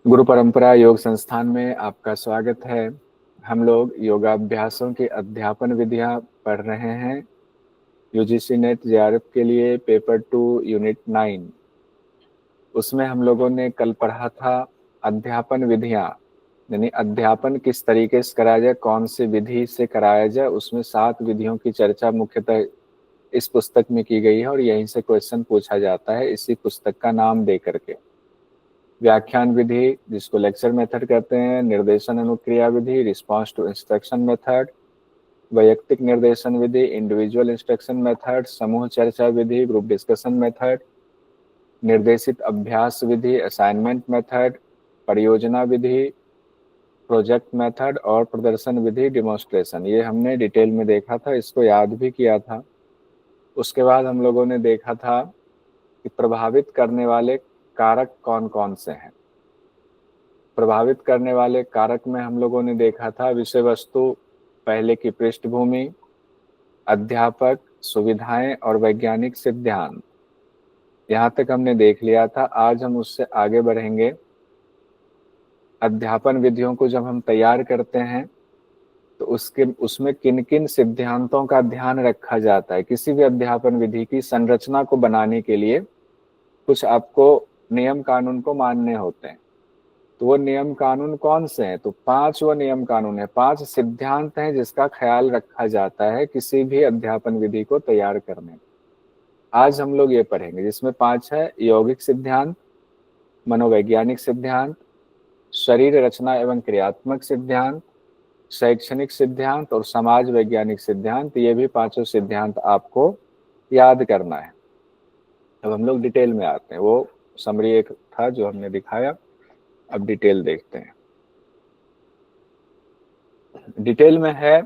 गुरु परंपरा योग संस्थान में आपका स्वागत है। हम लोग योगाभ्यासों की अध्यापन विधियां पढ़ रहे हैं। यूजीसी नेट जेआरएफ के लिए पेपर 2 यूनिट 9। उसमें हम लोगों ने कल पढ़ा था अध्यापन विधियां, यानी अध्यापन किस तरीके से कराया जाए, कौन सी विधि से कराया जाए। उसमें 7 विधियों की चर्चा मुख्यतः इस पुस्तक में की गई है और यहीं से क्वेश्चन पूछा जाता है इसी पुस्तक का नाम दे करके। व्याख्यान विधि, जिसको लेक्चर मेथड कहते हैं, निर्देशन अनुक्रिया विधि, रिस्पॉन्स टू इंस्ट्रक्शन मेथड, वैयक्तिक निर्देशन विधि, इंडिविजुअल इंस्ट्रक्शन मेथड, समूह चर्चा विधि, ग्रुप डिस्कशन मेथड, निर्देशित अभ्यास विधि, असाइनमेंट मेथड, परियोजना विधि, प्रोजेक्ट मेथड और प्रदर्शन विधि, डिमोन्स्ट्रेशन। ये हमने डिटेल में देखा था, इसको याद भी किया था। उसके बाद हम लोगों ने देखा था कि प्रभावित करने वाले कारक कौन कौन से हैं। प्रभावित करने वाले कारक में हम लोगों ने देखा था विषय वस्तु, पहले की पृष्ठभूमि, अध्यापक, सुविधाएं और वैज्ञानिक सिद्धांत। यहाँ तक हमने देख लिया था। आज हम उससे आगे बढ़ेंगे। अध्यापन विधियों को जब हम तैयार करते हैं तो उसमें किन किन सिद्धांतों का ध्यान रखा जाता है। किसी भी अध्यापन विधि की संरचना को बनाने के लिए कुछ आपको नियम कानून को मानने होते हैं। तो वो नियम कानून कौन से हैं? तो 5 वो नियम कानून है, 5 सिद्धांत हैं जिसका ख्याल रखा जाता है किसी भी अध्यापन विधि को तैयार करने में। आज हम लोग ये पढ़ेंगे, जिसमें 5 है: यौगिक सिद्धांत, मनोवैज्ञानिक सिद्धांत, शरीर रचना एवं क्रियात्मक सिद्धांत, शैक्षणिक सिद्धांत और समाज वैज्ञानिक सिद्धांत। ये भी 5 सिद्धांत आपको याद करना है। अब हम लोग डिटेल में आते हैं। वो समरी एक था जो हमने दिखाया, अब डिटेल देखते हैं। डिटेल में है,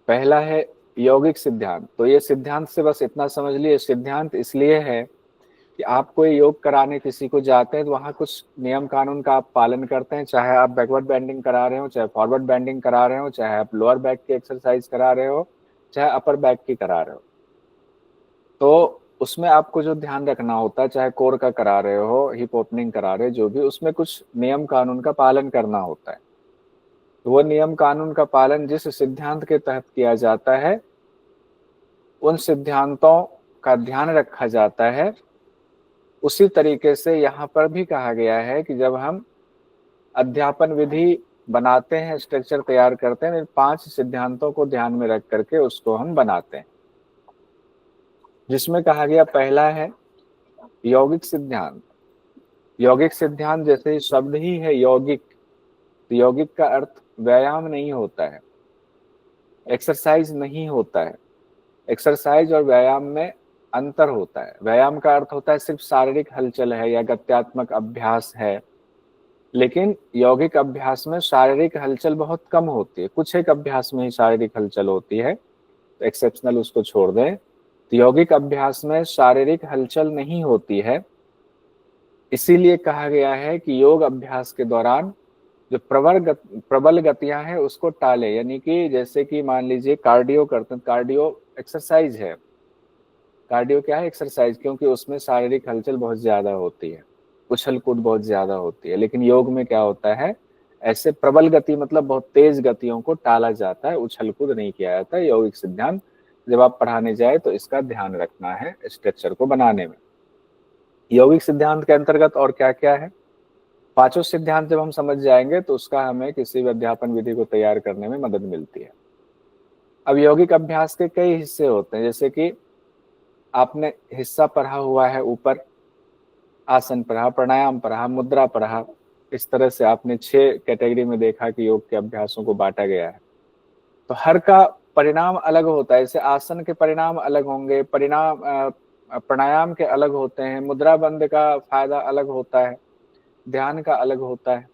पहला है यौगिक सिद्धांत। तो ये सिद्धांत से बस इतना समझ लिए, सिद्धांत इसलिए है कि आप कोई योग कराने किसी को जाते हैं तो वहां कुछ नियम कानून का आप पालन करते हैं। चाहे आप बैकवर्ड बेंडिंग करा रहे हो, चाहे फॉरवर्ड बेंडिंग करा रहे हो, चाहे आप लोअर बैक की एक्सरसाइज करा रहे हो, चाहे अपर बैक की करा रहे हो, तो उसमें आपको जो ध्यान रखना होता है, चाहे कोर का करा रहे हो, हिप ओपनिंग करा रहे हो, जो भी, उसमें कुछ नियम कानून का पालन करना होता है। तो वो नियम कानून का पालन जिस सिद्धांत के तहत किया जाता है, उन सिद्धांतों का ध्यान रखा जाता है। उसी तरीके से यहाँ पर भी कहा गया है कि जब हम अध्यापन विधि बनाते हैं, स्ट्रक्चर तैयार करते हैं, 5 सिद्धांतों को ध्यान में रख करके उसको हम बनाते हैं। जिसमें कहा गया पहला है यौगिक सिद्धांत। यौगिक सिद्धांत जैसे ही शब्द ही है यौगिक, तो यौगिक का अर्थ व्यायाम नहीं होता है, एक्सरसाइज नहीं होता है। एक्सरसाइज और व्यायाम में अंतर होता है। व्यायाम का अर्थ होता है सिर्फ शारीरिक हलचल है या गत्यात्मक अभ्यास है, लेकिन यौगिक अभ्यास में शारीरिक हलचल बहुत कम होती है। कुछ एक अभ्यास में ही शारीरिक हलचल होती है, तो एक्सेप्शनल उसको छोड़ दें। तो यौगिक अभ्यास में शारीरिक हलचल नहीं होती है। इसीलिए कहा गया है कि योग अभ्यास के दौरान जो प्रबल गतियां हैं उसको टाले। यानी कि जैसे कि मान लीजिए कार्डियो करते हैं, कार्डियो एक्सरसाइज है। कार्डियो क्या है? एक्सरसाइज, क्योंकि उसमें शारीरिक हलचल बहुत ज्यादा होती है, उछल कूद बहुत ज्यादा होती है। लेकिन योग में क्या होता है, ऐसे प्रबल गति मतलब बहुत तेज गतियों को टाला जाता है, उछल कूद नहीं किया जाता है। यौगिक सिद्धांत जब आप पढ़ाने जाए तो इसका ध्यान रखना है स्ट्रक्चर को बनाने में। यौगिक सिद्धांत के अंतर्गत और क्या क्या है, 5 सिद्धांत जब हम समझ जाएंगे तो उसका हमें किसी भी अध्यापन विधि को तैयार करने में मदद मिलती है। अब यौगिक अभ्यास के कई हिस्से होते हैं, जैसे कि आपने हिस्सा पढ़ा हुआ है, ऊपर आसन पढ़ा, प्राणायाम पढ़ा, मुद्रा पढ़ा। इस तरह से आपने 6 कैटेगरी में देखा कि योग के अभ्यासों को बांटा गया है। तो हर का परिणाम अलग होता है। जैसे आसन के परिणाम अलग होंगे, प्राणायाम के अलग होते हैं, मुद्रा बंद का फायदा अलग होता है, ध्यान का अलग होता है।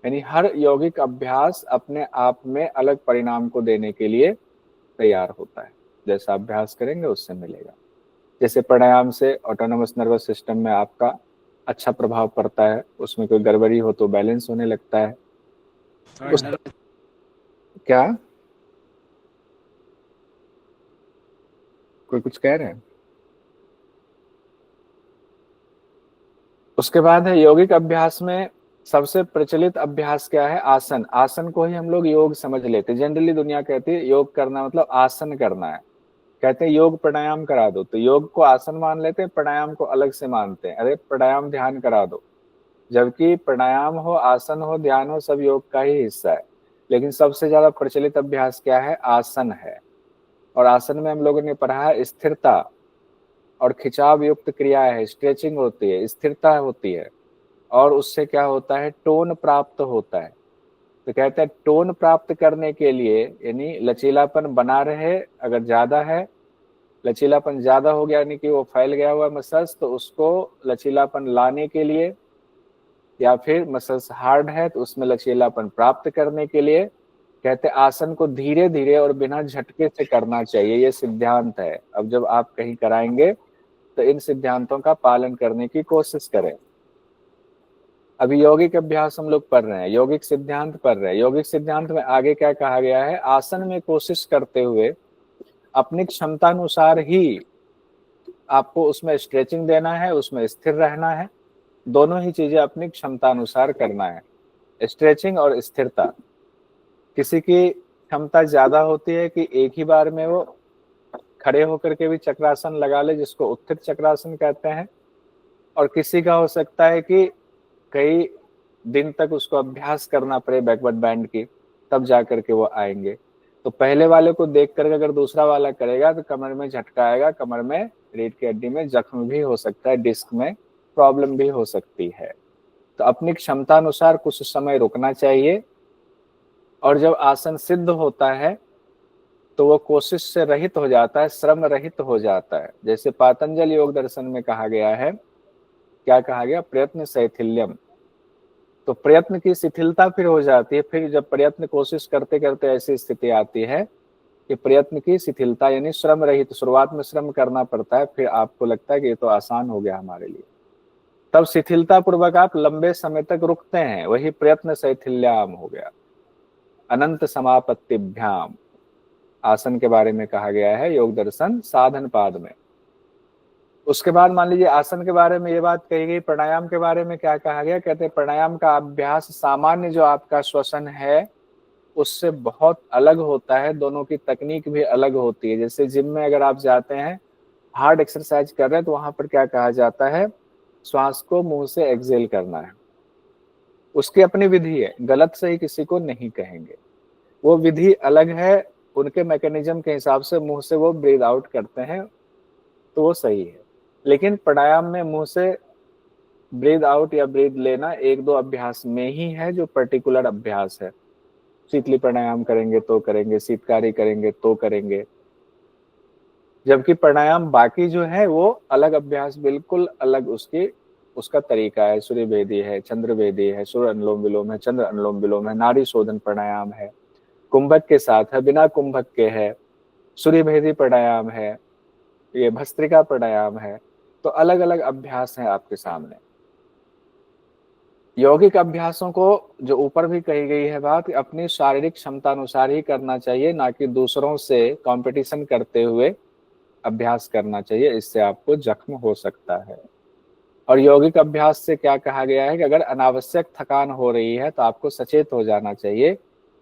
यानी हर यौगिक अभ्यास अपने आप में अलग परिणाम को देने के लिए तैयार होता है। जैसा अभ्यास करेंगे उससे मिलेगा। जैसे प्राणायाम से ऑटोनोमस नर्वस सिस्टम में आपका अच्छा प्रभाव पड़ता है, उसमें कोई गड़बड़ी हो तो बैलेंस होने लगता है। उस क्या कोई कुछ कह रहे हैं? उसके बाद है यौगिक अभ्यास में सबसे प्रचलित अभ्यास क्या है? आसन। आसन को ही हम लोग योग समझ लेते हैं। जनरली दुनिया कहती है योग करना मतलब आसन करना है, कहते हैं योग प्राणायाम करा दो, तो योग को आसन मान लेते हैं, प्राणायाम को अलग से मानते हैं, अरे प्राणायाम ध्यान करा दो। जबकि प्राणायाम हो, आसन हो, ध्यान हो, सब योग का ही हिस्सा है। लेकिन सबसे ज्यादा प्रचलित अभ्यास क्या है? आसन है। और आसन में हम लोगों ने पढ़ा है स्थिरता और खिंचाव युक्त क्रिया है, स्ट्रेचिंग होती है, स्थिरता होती है, और उससे क्या होता है? टोन प्राप्त होता है। तो कहते हैं टोन प्राप्त करने के लिए, यानी लचीलापन बना रहे, अगर ज्यादा है, लचीलापन ज्यादा हो गया यानी कि वो फैल गया हुआ मसल्स, तो उसको लचीलापन लाने के लिए, या फिर मसल्स हार्ड है तो उसमें लचीलापन प्राप्त करने के लिए, कहते हैं आसन को धीरे धीरे और बिना झटके से करना चाहिए। ये सिद्धांत है। अब जब आप कहीं कराएंगे तो इन सिद्धांतों का पालन करने की कोशिश करें। अभी यौगिक अभ्यास हम लोग पढ़ रहे हैं, यौगिक सिद्धांत पढ़ रहे हैं। यौगिक सिद्धांत में आगे क्या कहा गया है? आसन में कोशिश करते हुए अपनी क्षमतानुसार ही आपको उसमें स्ट्रेचिंग देना है, उसमें स्थिर रहना है। दोनों ही चीजें अपनी क्षमतानुसार करना है, स्ट्रेचिंग और स्थिरता। किसी की क्षमता ज्यादा होती है कि एक ही बार में वो खड़े होकर के भी चक्रासन लगा ले, जिसको उत्थित चक्रासन कहते हैं। और किसी का हो सकता है कि कई दिन तक उसको अभ्यास करना पड़े बैकवर्ड बैंड की, तब जा करके वो आएंगे। तो पहले वाले को देख करके अगर दूसरा वाला करेगा तो कमर में झटका आएगा, कमर में, रीढ़ की हड्डी में जख्म भी हो सकता है, डिस्क में प्रॉब्लम भी हो सकती है। तो अपनी क्षमता अनुसार कुछ समय रुकना चाहिए। और जब आसन सिद्ध होता है तो वो कोशिश से रहित हो जाता है, श्रम रहित हो जाता है। जैसे पातंजल योग दर्शन में कहा गया है, क्या कहा गया? प्रयत्न शैथिल्यम। तो प्रयत्न की शिथिलता फिर हो जाती है। फिर जब प्रयत्न कोशिश करते करते ऐसी स्थिति आती है कि प्रयत्न की शिथिलता, यानी श्रम रहित, शुरुआत में श्रम करना पड़ता है, फिर आपको लगता है कि ये तो आसान हो गया हमारे लिए, तब शिथिलता पूर्वक आप लंबे समय तक रुकते हैं, वही प्रयत्न शैथिल्यम हो गया। अनंत समापत्तिभ्याम आसन के बारे में कहा गया है योग दर्शन साधन पाद में। उसके बाद मान लीजिए आसन के बारे में ये बात कही गई, प्राणायाम के बारे में क्या कहा गया? कहते हैं प्राणायाम का अभ्यास सामान्य जो आपका श्वसन है उससे बहुत अलग होता है, दोनों की तकनीक भी अलग होती है। जैसे जिम में अगर आप जाते हैं, हार्ड एक्सरसाइज कर रहे हैं, तो वहां पर क्या कहा जाता है? श्वास को मुंह से एक्सेल करना है, उसकी अपनी विधि है, गलत सही किसी को नहीं कहेंगे, वो विधि अलग है। उनके मैकेनिज्म के हिसाब से मुंह से वो ब्रीद आउट करते हैं, तो वो सही है। लेकिन प्राणायाम में मुंह से ब्रीद आउट या ब्रीद लेना एक दो अभ्यास में ही है, जो पर्टिकुलर अभ्यास है। शीतली प्राणायाम करेंगे तो करेंगे, शीतकारी करेंगे तो करेंगे। जबकि प्राणायाम बाकी जो है वो अलग अभ्यास, बिल्कुल अलग उसका तरीका है। सूर्य भेदी है, चंद्र भेदी है, सूर्य अनुलोम विलोम है, चंद्र अनुलोम विलोम है, नाड़ी शोधन प्राणायाम है, कुंभक के साथ है, बिना कुंभक के है, सूर्य भेदी प्राणायाम है, ये भस्त्रिका प्राणायाम है। तो अलग अलग अभ्यास हैं आपके सामने। यौगिक अभ्यासों को जो ऊपर भी कही गई है बात, अपनी शारीरिक क्षमता अनुसार ही करना चाहिए, ना कि दूसरों से कंपटीशन करते हुए अभ्यास करना चाहिए, इससे आपको जख्म हो सकता है। और यौगिक अभ्यास से क्या कहा गया है कि अगर अनावश्यक थकान हो रही है तो आपको सचेत हो जाना चाहिए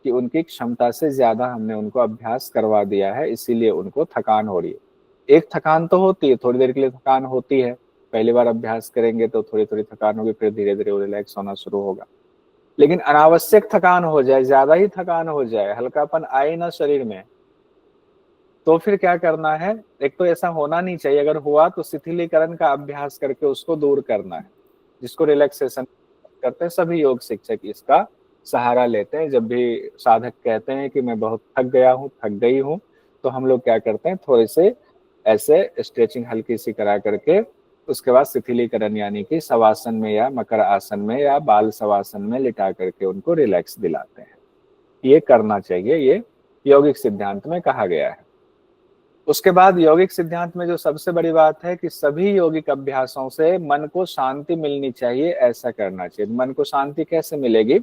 कि उनकी क्षमता से ज्यादा हमने उनको अभ्यास करवा दिया है, इसीलिए उनको थकान हो रही है। एक थकान तो होती है, थोड़ी देर के लिए थकान होती है, पहली बार अभ्यास करेंगे तो थोड़ी थोड़ी थकान होगी, फिर धीरे धीरे वो रिलैक्स होना शुरू होगा। लेकिन अनावश्यक थकान हो जाए, ज्यादा ही थकान हो जाए, हल्कापन आए ना शरीर में, तो फिर क्या करना है? एक तो ऐसा होना नहीं चाहिए, अगर हुआ तो शिथिलीकरण का अभ्यास करके उसको दूर करना है, जिसको रिलैक्सेशन करते हैं। सभी योग शिक्षक इसका सहारा लेते हैं। जब भी साधक कहते हैं कि मैं बहुत थक गया हूँ, थक गई हूँ, तो हम लोग क्या करते हैं? थोड़े से ऐसे स्ट्रेचिंग हल्की सी करा करके उसके बाद शिथिलीकरण, यानी कि शवासन में या मकर आसन में या बाल शवासन में लिटा करके उनको रिलैक्स दिलाते हैं। ये करना चाहिए, ये यौगिक सिद्धांत में कहा गया है। उसके बाद यौगिक सिद्धांत में जो सबसे बड़ी बात है कि सभी यौगिक अभ्यासों से मन को शांति मिलनी चाहिए, ऐसा करना चाहिए। मन को शांति कैसे मिलेगी?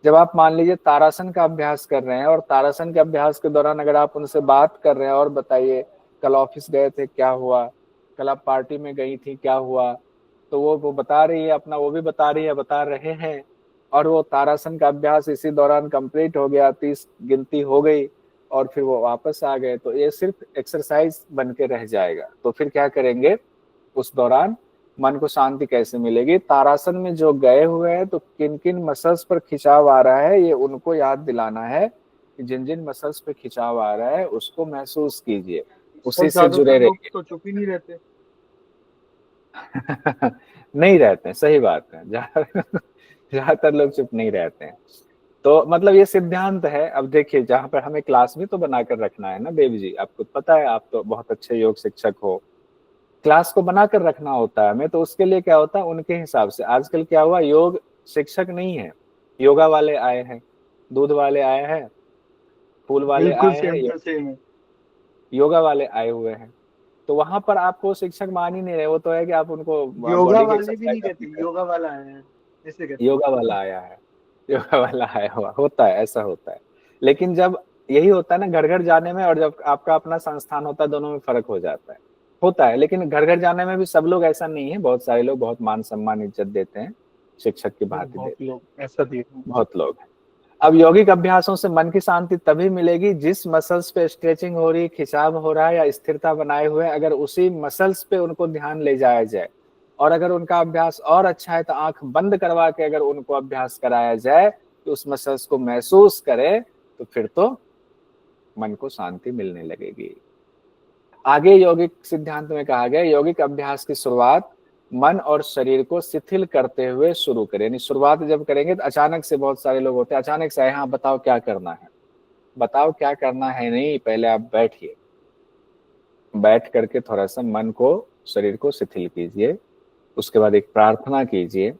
जब आप मान लीजिए तारासन का अभ्यास कर रहे हैं, और तारासन के अभ्यास के दौरान अगर आप उनसे बात कर रहे हैं, और बताइए कल ऑफिस गए थे क्या हुआ, कल आप पार्टी में गई थी क्या हुआ, तो वो बता रही है अपना, वो भी बता रही है, बता रहे हैं, और वो तारासन का अभ्यास इसी दौरान कंप्लीट हो गया, 30 गिनती हो गई और फिर वो वापस आ गए। तो ये सिर्फ एक्सरसाइज बन के रह जाएगा। तो फिर क्या करेंगे उस दौरान, मन को शांति कैसे मिलेगी? तारासन में जो गए हुए हैं तो किन किन मसल्स पर खिंचाव आ रहा है, ये उनको याद दिलाना है कि जिन जिन मसल्स पे खिंचाव आ रहा है उसको महसूस कीजिए, उसी से जुड़े रहिए। तो चुप ही नहीं रहते। नहीं रहते हैं, सही बात है। ज्यादातर लोग चुप नहीं रहते हैं। तो मतलब ये सिद्धांत है। अब देखिए, जहां पर हमें क्लास भी तो बनाकर रखना है ना देव जी, आपको पता है, आप तो बहुत अच्छे योग शिक्षक हो, क्लास को बनाकर रखना होता है हमें। तो उसके लिए क्या होता है, उनके हिसाब से आजकल क्या हुआ, योग शिक्षक नहीं है, योगा वाले आए हैं, दूध वाले आए हैं, फूल वाले बिल्कुल आए सेम हैं, टू सेम है। योगा वाले आए हुए हैं। तो वहां पर आपको शिक्षक मान ही नहीं रहे, वो तो है कि आप उनको योगा बॉडी की वाले भी एक्सरसाइज नहीं कहते, करते हैं। योगा वाला आया है ऐसे कहते हैं। योगा वाला आया है, योगा वाला आया हुआ, होता है, ऐसा होता है। लेकिन जब यही होता है ना, घर घर जाने में और जब आपका अपना संस्थान होता है, दोनों में फर्क हो जाता है, होता है। लेकिन घर घर जाने में भी सब लोग ऐसा नहीं है, बहुत सारे लोग बहुत मान सम्मान इज्जत देते हैं, शिक्षक की भांति बहुत देते हैं, लोग ऐसा देते हैं। बहुत लोग हैं। अब यौगिक अभ्यासों से मन की शांति तभी मिलेगी जिस मसल्स पे स्ट्रेचिंग हो रही, खिंचाव हो रहा है या स्थिरता बनाए हुए, अगर उसी मसल्स पे उनको ध्यान ले जाया जाए। और अगर उनका अभ्यास और अच्छा है तो आंख बंद करवा के अगर उनको अभ्यास कराया जाए, तो उस मसल्स को महसूस करे, तो फिर तो मन को शांति मिलने लगेगी। आगे यौगिक सिद्धांत में कहा गया, यौगिक अभ्यास की शुरुआत मन और शरीर को शिथिल करते हुए शुरू करें। यानी शुरुआत जब करेंगे तो अचानक से, बहुत सारे लोग होते हैं अचानक से, हाँ बताओ क्या करना है, बताओ क्या करना है, नहीं, पहले आप बैठिए, बैठ करके थोड़ा सा मन को, शरीर को शिथिल कीजिए। उसके बाद एक प्रार्थना कीजिए,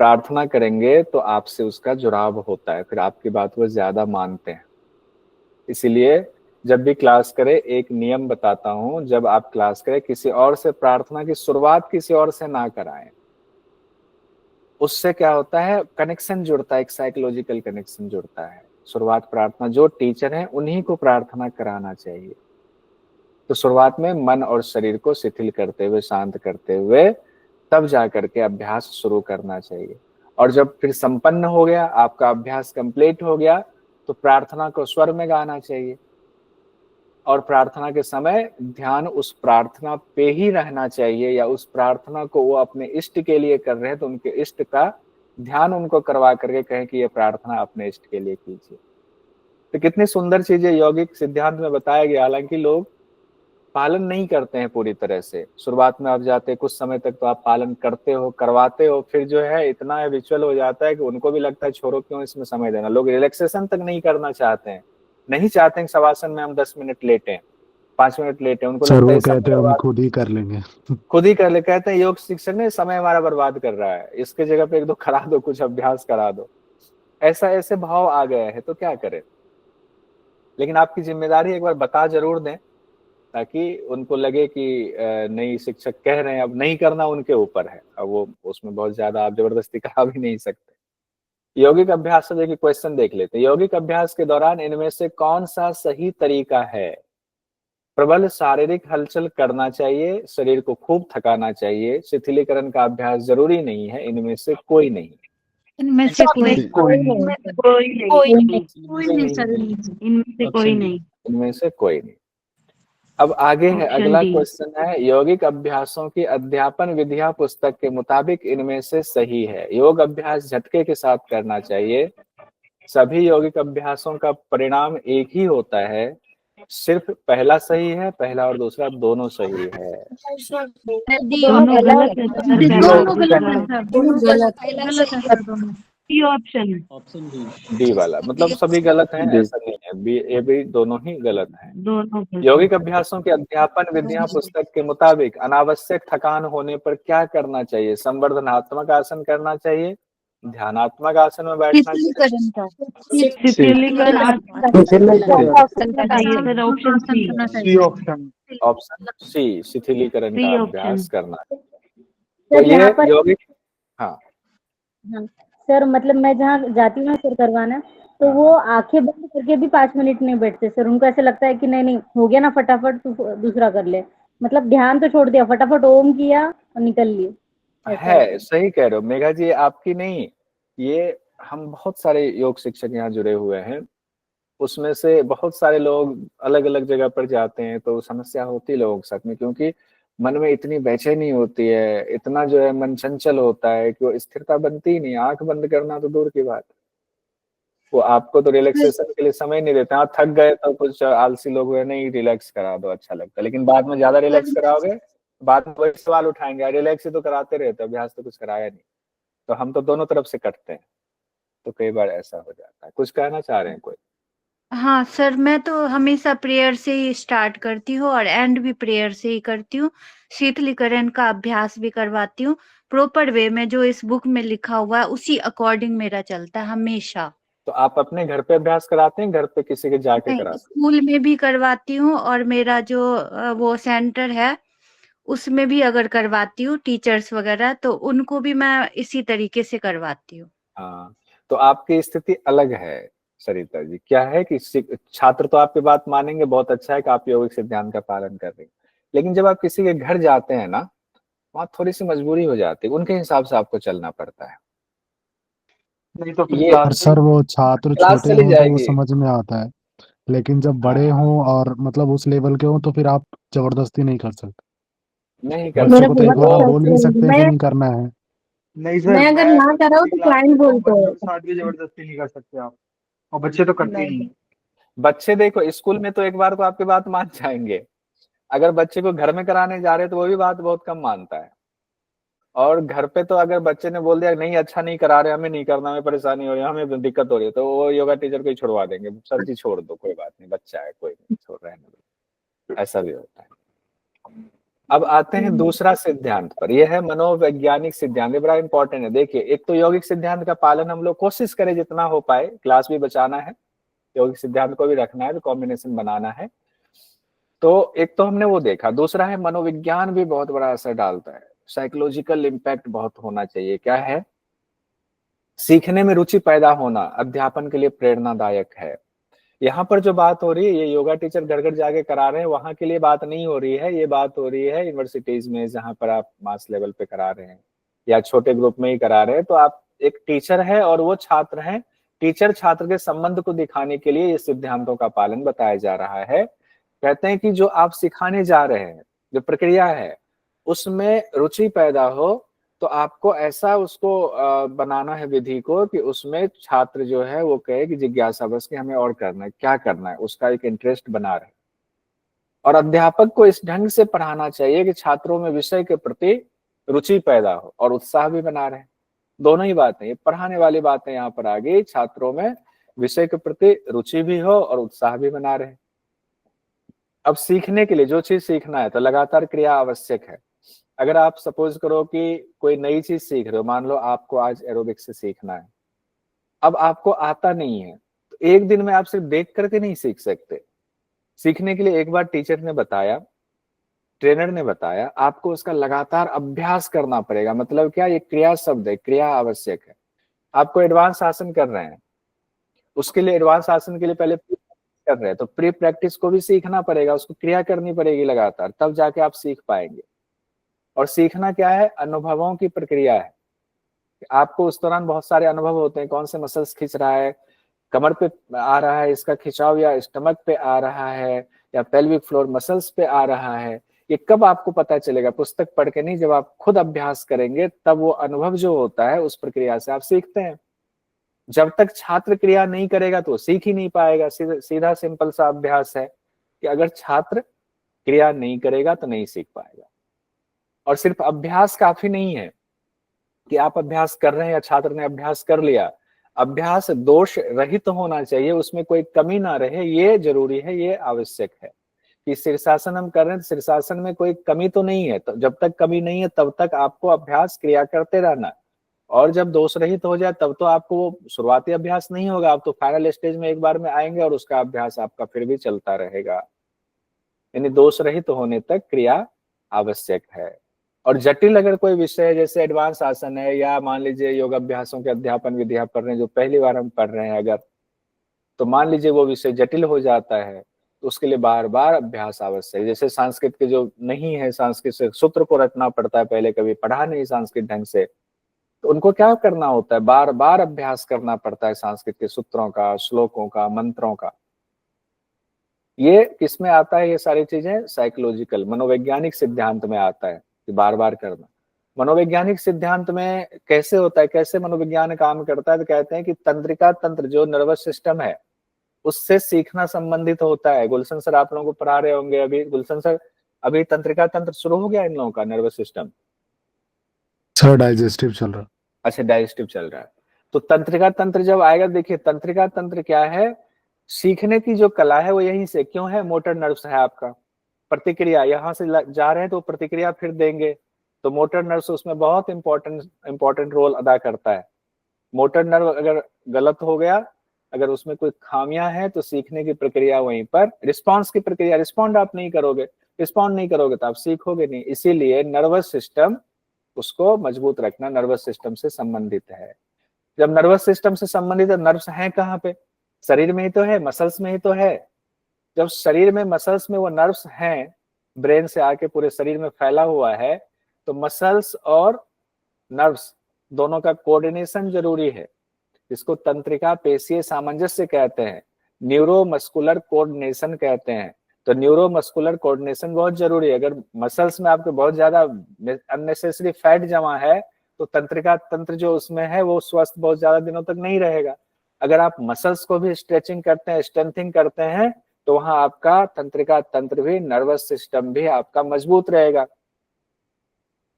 प्रार्थना करेंगे तो आपसे उसका जुड़ाव होता है, फिर आपकी बात वो ज्यादा मानते हैं। इसीलिए जब भी क्लास करें, एक नियम बताता हूं, जब आप क्लास करें किसी और से प्रार्थना की शुरुआत किसी और से ना कराएं। उससे क्या होता है, कनेक्शन जुड़ता है, एक साइकोलॉजिकल कनेक्शन जुड़ता है। शुरुआत प्रार्थना, जो टीचर है उन्हीं को प्रार्थना कराना चाहिए। तो शुरुआत में मन और शरीर को शिथिल करते हुए, शांत करते हुए, तब जा करके अभ्यास शुरू करना चाहिए। और जब फिर संपन्न हो गया, आपका अभ्यास कंप्लीट हो गया, तो प्रार्थना को स्वर में गाना चाहिए। और प्रार्थना के समय ध्यान उस प्रार्थना पे ही रहना चाहिए, या उस प्रार्थना को वो अपने इष्ट के लिए कर रहे हैं तो उनके इष्ट का ध्यान उनको करवा करके कहें कि ये प्रार्थना अपने इष्ट के लिए कीजिए। तो कितनी सुंदर चीजें यौगिक सिद्धांत में बताया गया। हालांकि लोग पालन नहीं करते हैं पूरी तरह से। शुरुआत में आप जाते, कुछ समय तक तो आप पालन करते हो, करवाते हो, फिर जो है इतना हैबिचुअल हो जाता है कि उनको भी लगता है छोड़ो, क्यों इसमें समय देना। लोग रिलैक्सेशन तक नहीं करना चाहते हैं, नहीं चाहते हैं शवासन में हम 10 मिनट लेटे, 5 मिनट लेटे, उनको सर लगता है वो समय कहते हैं हम बर्बाद, खुद ही कर लेंगे। खुद ही कर ले। कहते हैं योग शिक्षक ने समय हमारा बर्बाद कर रहा है, इसके जगह पे एक दो करा दो, कुछ अभ्यास करा दो। ऐसा ऐसे भाव आ गया है, तो क्या करें। लेकिन आपकी जिम्मेदारी एक बार बता जरूर दें, ताकि उनको लगे कि नहीं, शिक्षक कह रहे हैं, अब नहीं करना उनके ऊपर है। अब वो उसमें बहुत ज्यादा आप जबरदस्ती करा भी नहीं सकते। यौगिक अभ्यास से देखिए, क्वेश्चन देख लेते हैं। यौगिक अभ्यास के दौरान इनमें से कौन सा सही तरीका है? प्रबल शारीरिक हलचल करना चाहिए, शरीर को खूब थकाना चाहिए, शिथिलीकरण का अभ्यास जरूरी नहीं है, इनमें से कोई नहीं। इनमें से कोई कोई नहीं। नहीं सर, इनमें से कोई नहीं। इनमें से कोई नहीं। अब आगे है, ऑप्शन अगला डी। क्वेश्चन है, यौगिक अभ्यासों की अध्यापन विधिया पुस्तक के मुताबिक इनमें से सही है? योग अभ्यास झटके के साथ करना चाहिए। सभी यौगिक अभ्यासों का परिणाम एक ही होता है, सिर्फ पहला सही है, पहला और दूसरा दोनों सही है। दोनों गलत है सर, दोनों गलत है सर, गलत है सर दोनों। D option. डी वाला मतलब सभी गलत हैं, ऐसा नहीं है, बी ए बी दोनों ही गलत हैं। दोनों यौगिक अभ्यासों के अध्यापन विधियां पुस्तक के मुताबिक अनावश्यक थकान होने पर क्या करना चाहिए? संवर्धनात्मक आसन करना चाहिए, ध्यानात्मक आसन में बैठना चाहिए। Sir option C option. Option C, शिथिलीकरण का सी अभ्यास ऑप्शन। करना है। तो सर ये यहाँ पर यौगिक, हाँ हाँ सर, मतलब मैं जहाँ जाती हूँ ना सर करवाना, तो हाँ, वो आंखें बंद करके भी 5 मिनट नहीं बैठते सर। उनको ऐसा लगता है कि नहीं नहीं हो गया ना, फटाफट तू दूसरा कर ले। मतलब ध्यान तो छोड़ दिया, फटाफट ओम किया और निकल लिए। है, सही कह रहे हो मेघा जी, आपकी नहीं, ये हम बहुत सारे योग शिक्षक यहाँ जुड़े हुए हैं, उसमें से बहुत सारे लोग अलग अलग जगह पर जाते हैं तो समस्या होती है लोगों के साथ में, क्योंकि मन में इतनी बेचैनी होती है, इतना जो है मन चंचल होता है कि वो स्थिरता बनती ही नहीं। आंख बंद करना तो दूर की बात है, वो आपको तो रिलैक्सेशन के लिए समय नहीं देते। हाँ, थक गए तो कुछ आलसी लोग हुए, नहीं रिलैक्स करा दो अच्छा लगता है, लेकिन बाद में ज्यादा रिलैक्स कराओगे बाद में वही सवाल उठाएंगे, रिलैक्स ही तो कराते रहते, अभ्यास तो कुछ कराया नहीं। तो हम तो दोनों तरफ से कटते हैं, तो कई बार ऐसा हो जाता है। कुछ कहना चाह रहे हैं कोई? हाँ सर, मैं तो हमेशा प्रेयर से ही स्टार्ट करती हूँ और एंड भी प्रेयर से ही करती हूँ। शीतलीकरण का अभ्यास भी करवाती हूँ। प्रॉपर वे में जो इस बुक में लिखा हुआ है उसी अकॉर्डिंग मेरा चलता है हमेशा। तो आप अपने घर पे अभ्यास कराते हैं, घर पे किसी के जाके नहीं, कराते स्कूल में भी करवाती हूँ और मेरा जो वो सेंटर है उसमें भी अगर करवाती हूँ टीचर्स वगैरह, तो उनको भी मैं इसी तरीके से करवाती हूँ। हैं? हाँ, तो आपकी स्थिति अलग है सरिता जी। क्या है कि छात्र तो आपकी बात मानेंगे, बहुत अच्छा है कि आप यौगिक सिद्धांत का पालन कर रही हैं, लेकिन जब आप किसी के घर जाते हैं ना, वहाँ थोड़ी सी मजबूरी हो जाती है, उनके हिसाब से आपको चलना पड़ता है। नहीं तो फिर ये क्लास पर में सर वो छात्र क्लास छोटे चली हों तो वो जाएगी। समझ में आता है, लेकिन जब बड़े हाँ, हों और मतलब उस लेवल के हों तो फिर आप जबरदस्ती नहीं कर सकते। नहीं कर बच्चों मेरा को सकते तो एक बहुत बार आप वो। बोल भी फ्रस्ट्रेशन सकते हैं कि मैं नहीं करना है। नहीं सर, मैं अगर मैं ना अगर कराऊँ किसी तो क्लास में क्लाइंट तो बोलते बच्चों के हैं। साथ भी जबरदस्ती नहीं कर सकते आप, और बच्चे तो करते ही नहीं। नहीं। बच्चे देखो स्कूल में तो एक बार को आपकी बात मान जाएंगे, अगर बच्चे को घर में कराने जा रहे हैं तो वो भी बात बहुत कम मानता है। और घर पे तो अगर बच्चे ने बोल दिया नहीं अच्छा नहीं करा रहे, हमें नहीं करना, हमें परेशानी हो रही है, हमें दिक्कत हो रही है, तो वो योगा टीचर को ही छुड़वा देंगे, सर जी छोड़ दो कोई बात नहीं, बच्चा है कोई नहीं, छोड़ रहे हैं, ऐसा भी होता है। अब आते हैं दूसरा सिद्धांत पर, यह है मनोवैज्ञानिक सिद्धांत। ये बड़ा इंपॉर्टेंट है। देखिए, एक तो यौगिक सिद्धांत का पालन हम लोग कोशिश करें जितना हो पाए, क्लास भी बचाना है, यौगिक सिद्धांत को भी रखना है, तो कॉम्बिनेशन बनाना है। तो एक तो हमने वो देखा, दूसरा है मनोविज्ञान भी बहुत बड़ा असर डालता है, साइकोलॉजिकल इम्पैक्ट बहुत होना चाहिए। क्या है? सीखने में रुचि पैदा होना अध्यापन के लिए प्रेरणादायक है। यहाँ पर जो बात हो रही है, ये योगा टीचर घर घर जाके करा रहे हैं, वहां के लिए बात नहीं हो रही है, ये बात हो रही है यूनिवर्सिटीज में, जहां पर आप मास लेवल पे करा रहे हैं या छोटे ग्रुप में ही करा रहे हैं। तो आप एक टीचर है और वो छात्र हैं, टीचर छात्र के संबंध को दिखाने के लिए ये सिद्धांतों का पालन बताया जा रहा है। कहते हैं कि जो आप सिखाने जा रहे हैं, जो प्रक्रिया है, उसमें रुचि पैदा हो, तो आपको ऐसा उसको बनाना है विधि को कि उसमें छात्र जो है वो कहे कि जिज्ञासा बस कि हमें और करना है, क्या करना है, उसका एक इंटरेस्ट बना रहे। और अध्यापक को इस ढंग से पढ़ाना चाहिए कि छात्रों में विषय के प्रति रुचि पैदा हो और उत्साह भी बना रहे। दोनों ही बातें, ये पढ़ाने वाली बातें यहाँ पर आ गई, छात्रों में विषय के प्रति रुचि भी हो और उत्साह भी बना रहे। अब सीखने के लिए जो चीज सीखना है तो लगातार क्रिया आवश्यक है। अगर आप सपोज करो कि कोई नई चीज सीख रहे हो, मान लो आपको आज एरोबिक्स से सीखना है, अब आपको आता नहीं है, तो एक दिन में आप सिर्फ देख करके नहीं सीख सकते। सीखने के लिए एक बार टीचर ने बताया, ट्रेनर ने बताया, आपको उसका लगातार अभ्यास करना पड़ेगा। मतलब क्या? ये क्रिया शब्द है, क्रिया आवश्यक है। आपको एडवांस आसन कर रहे हैं, उसके लिए एडवांस आसन के लिए पहले कर रहे हैं, तो प्री प्रैक्टिस को भी सीखना पड़ेगा, उसको क्रिया करनी पड़ेगी लगातार, तब जाके आप सीख पाएंगे। और सीखना क्या है? अनुभवों की प्रक्रिया है। आपको उस दौरान बहुत सारे अनुभव होते हैं, कौन से मसल्स खींच रहा है, कमर पे आ रहा है इसका खिंचाव, या स्टमक पे आ रहा है, या पेल्विक फ्लोर मसल्स पे आ रहा है। ये कब आपको पता चलेगा? पुस्तक पढ़ के नहीं, जब आप खुद अभ्यास करेंगे तब वो अनुभव जो होता है उस प्रक्रिया से आप सीखते हैं। जब तक छात्र क्रिया नहीं करेगा तो सीख ही नहीं पाएगा। सीधा सिंपल सा अभ्यास है कि अगर छात्र क्रिया नहीं करेगा तो नहीं सीख पाएगा। और सिर्फ अभ्यास काफी नहीं है कि आप अभ्यास कर रहे हैं या छात्र ने अभ्यास कर लिया। अभ्यास दोष रहित होना चाहिए, उसमें कोई कमी ना रहे, ये जरूरी है, ये आवश्यक है। कि शीर्षासन हम कर रहे हैं, शीर्षासन में कोई कमी तो नहीं है, तो जब तक कमी नहीं है तब तक आपको अभ्यास क्रिया करते रहना। और जब दोष रहित हो जाए तब तो आपको वो शुरुआती अभ्यास नहीं होगा, आप तो फाइनल स्टेज में एक बार में आएंगे और उसका अभ्यास आपका फिर भी चलता रहेगा। यानी दोष रहित होने तक क्रिया आवश्यक है। और जटिल अगर कोई विषय है, जैसे एडवांस आसन है, या मान लीजिए योगाभ्यासों के अध्यापन विधि आप पढ़ रहे हैं, जो पहली बार हम पढ़ रहे हैं अगर, तो मान लीजिए वो विषय जटिल हो जाता है, तो उसके लिए बार बार अभ्यास आवश्यक है। जैसे संस्कृत के जो नहीं है, संस्कृत से सूत्र को रटना पड़ता है, पहले कभी पढ़ा नहीं संस्कृत ढंग से, तो उनको क्या करना होता है, बार बार अभ्यास करना पड़ता है संस्कृत के सूत्रों का, श्लोकों का, मंत्रों का। ये किसमें आता है, ये सारी चीजें साइकोलॉजिकल मनोवैज्ञानिक सिद्धांत में आता है कि बार बार करना। मनोवैज्ञानिक सिद्धांत में कैसे होता है, कैसे मनोविज्ञान काम करता है, तो कहते हैं कि तंत्रिका तंत्र जो नर्वस सिस्टम है उससे सीखना संबंधित होता है। गुलशन सर आप लोगों को पढ़ा रहे होंगे अभी, गुलशन सर अभी तंत्रिका तंत्र शुरू हो गया इन लोगों का, नर्वस सिस्टम? सर डाइजेस्टिव चल रहा। अच्छा, डाइजेस्टिव चल रहा है। तो तंत्रिका तंत्र जब आएगा, देखिए तंत्रिका तंत्र क्या है, सीखने की जो कला है वो यहीं से, क्यों है, मोटर नर्व्स है आपका, प्रतिक्रिया यहाँ से जा रहे हैं तो प्रतिक्रिया फिर देंगे, तो मोटर नर्व्स उसमें बहुत इंपॉर्टेंट रोल अदा करता है। मोटर नर्व अगर गलत हो गया, अगर उसमें कोई खामियां हैं, तो सीखने की प्रक्रिया वहीं पर, रिस्पॉन्स की प्रक्रिया, रिस्पॉन्ड आप नहीं करोगे, रिस्पॉन्ड नहीं करोगे तो आप सीखोगे नहीं। इसीलिए नर्वस सिस्टम, उसको मजबूत रखना नर्वस सिस्टम से संबंधित है। जब नर्वस सिस्टम से संबंधित है, नर्व्स हैं कहाँ पे, शरीर में ही तो है, मसल्स में ही तो है। जब शरीर में मसल्स में वो नर्व्स हैं, ब्रेन से आके पूरे शरीर में फैला हुआ है, तो मसल्स और नर्व्स दोनों का कोऑर्डिनेशन जरूरी है। इसको तंत्रिका पेशीय सामंजस्य कहते हैं, न्यूरो मस्कुलर कोऑर्डिनेशन कहते हैं। तो न्यूरो मस्कुलर कोऑर्डिनेशन बहुत जरूरी है। अगर मसल्स में आपके बहुत ज्यादा अननेसेसरी फैट जमा है, तो तंत्रिका तंत्र जो उसमें है वो स्वस्थ बहुत ज्यादा दिनों तक नहीं रहेगा। अगर आप मसल्स को भी स्ट्रेचिंग करते हैं, स्ट्रेंथिंग करते हैं, तो वहां आपका तंत्रिका तंत्र भी, नर्वस सिस्टम भी आपका मजबूत रहेगा।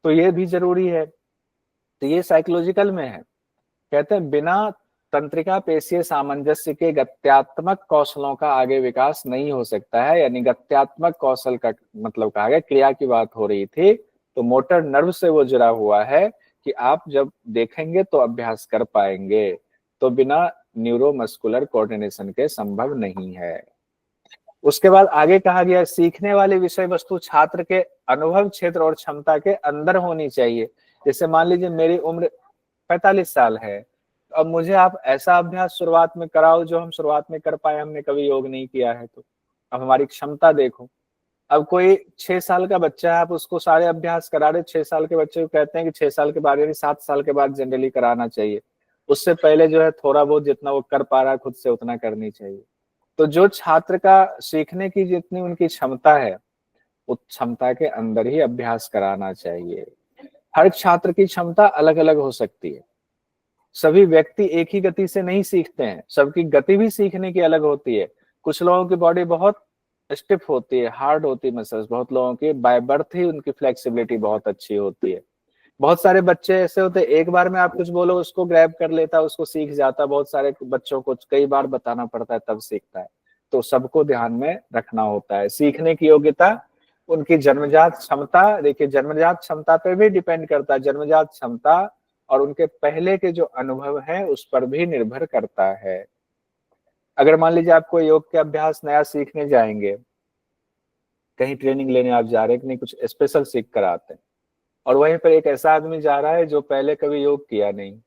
तो ये भी जरूरी है। तो ये साइकोलॉजिकल में है। कहते हैं बिना तंत्रिका पेशीय सामंजस्य के गत्यात्मक कौशलों का आगे विकास नहीं हो सकता है। यानी गत्यात्मक कौशल का मतलब कहा गया, क्रिया की बात हो रही थी, तो मोटर नर्व से वो जुड़ा हुआ है कि आप जब देखेंगे तो अभ्यास कर पाएंगे, तो बिना न्यूरोमस्कुलर कोऑर्डिनेशन के संभव नहीं है। उसके बाद आगे कहा गया, सीखने वाली विषय वस्तु छात्र के अनुभव क्षेत्र और क्षमता के अंदर होनी चाहिए। जैसे मान लीजिए मेरी उम्र 45 साल है, अब मुझे आप ऐसा अभ्यास शुरुआत में कराओ जो हम शुरुआत में कर पाए, हमने कभी योग नहीं किया है, तो अब हमारी क्षमता देखो। अब कोई 6 साल का बच्चा है, आप उसको सारे अभ्यास करा रहे, 6 साल के बच्चे को कहते हैं कि 6 साल के बाद यानी 7 साल के बाद जनरली कराना चाहिए, उससे पहले जो है थोड़ा बहुत जितना वो कर पा रहा है खुद से उतना करनी चाहिए। तो जो छात्र का सीखने की जितनी उनकी क्षमता है, उस क्षमता के अंदर ही अभ्यास कराना चाहिए। हर छात्र की क्षमता अलग अलग हो सकती है, सभी व्यक्ति एक ही गति से नहीं सीखते हैं, सबकी गति भी सीखने की अलग होती है। कुछ लोगों की बॉडी बहुत स्टिफ होती है, हार्ड होती है मसल्स, बहुत लोगों की बाय बर्थ ही उनकी फ्लेक्सिबिलिटी बहुत अच्छी होती है। बहुत सारे बच्चे ऐसे होते हैं, एक बार में आप कुछ बोलो उसको ग्रैब कर लेता है, उसको सीख जाता। बहुत सारे बच्चों को कई बार बताना पड़ता है तब सीखता है। तो सबको ध्यान में रखना होता है। सीखने की योग्यता उनकी जन्मजात क्षमता, देखिए जन्मजात क्षमता पे भी डिपेंड करता है, जन्मजात क्षमता और उनके पहले के जो अनुभव है उस पर भी निर्भर करता है। अगर मान लीजिए आप कोई योग के अभ्यास नया सीखने जाएंगे, कहीं ट्रेनिंग लेने आप जा रहे हैं कि नहीं, कुछ स्पेशल सीख कर आते हैं, और वहीं पर एक ऐसा आदमी जा रहा है जो पहले कभी योग किया नहीं,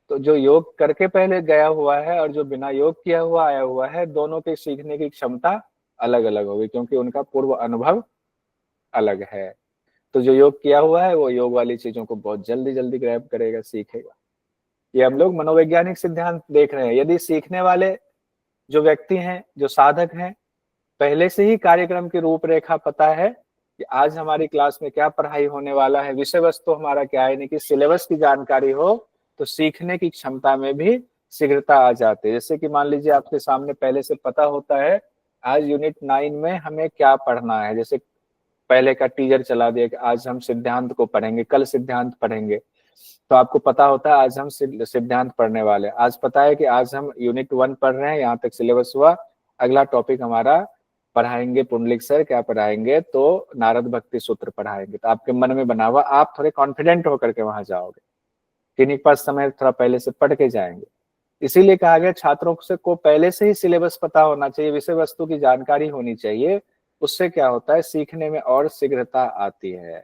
तो जो योग करके पहले गया हुआ है और जो बिना योग किया हुआ आया हुआ है, दोनों के सीखने की क्षमता अलग अलग होगी, क्योंकि उनका पूर्व अनुभव अलग है। तो जो योग किया हुआ है वो योग वाली चीजों को बहुत जल्दी जल्दी ग्रैब करेगा, सीखेगा। ये हम लोग मनोवैज्ञानिक सिद्धांत देख रहे हैं। यदि सीखने वाले जो व्यक्ति हैं, जो साधक हैं, पहले से ही कार्यक्रम की रूपरेखा पता है कि आज हमारी क्लास में क्या पढ़ाई होने वाला है, विषय वस्तु हमारा क्या है, यानी कि सिलेबस की जानकारी हो, तो सीखने की क्षमता में भी शीघ्रता आ जाती है। जैसे कि मान लीजिए आपके सामने पहले से पता होता है आज यूनिट 9 में हमें क्या पढ़ना है। जैसे पहले का टीचर चला दिया कि आज हम सिद्धांत को पढ़ेंगे, कल सिद्धांत पढ़ेंगे, तो आपको पता होता है आज हम सिद्धांत पढ़ने वाले हैं। आज पता है कि आज हम यूनिट 1 पढ़ रहे हैं, यहाँ तक सिलेबस हुआ, अगला टॉपिक हमारा पढ़ाएंगे पुंडलिक सर, क्या पढ़ाएंगे, तो नारद भक्ति सूत्र पढ़ाएंगे। तो आपके मन में बना हुआ, आप थोड़े कॉन्फिडेंट होकर के वहां जाओगे, किन्हीं के पास समय थोड़ा पहले से पढ़ के जाएंगे। इसीलिए कहा गया छात्रों से को पहले से ही सिलेबस पता होना चाहिए, विषय वस्तु की जानकारी होनी चाहिए। उससे क्या होता है, सीखने में और शीघ्रता आती है।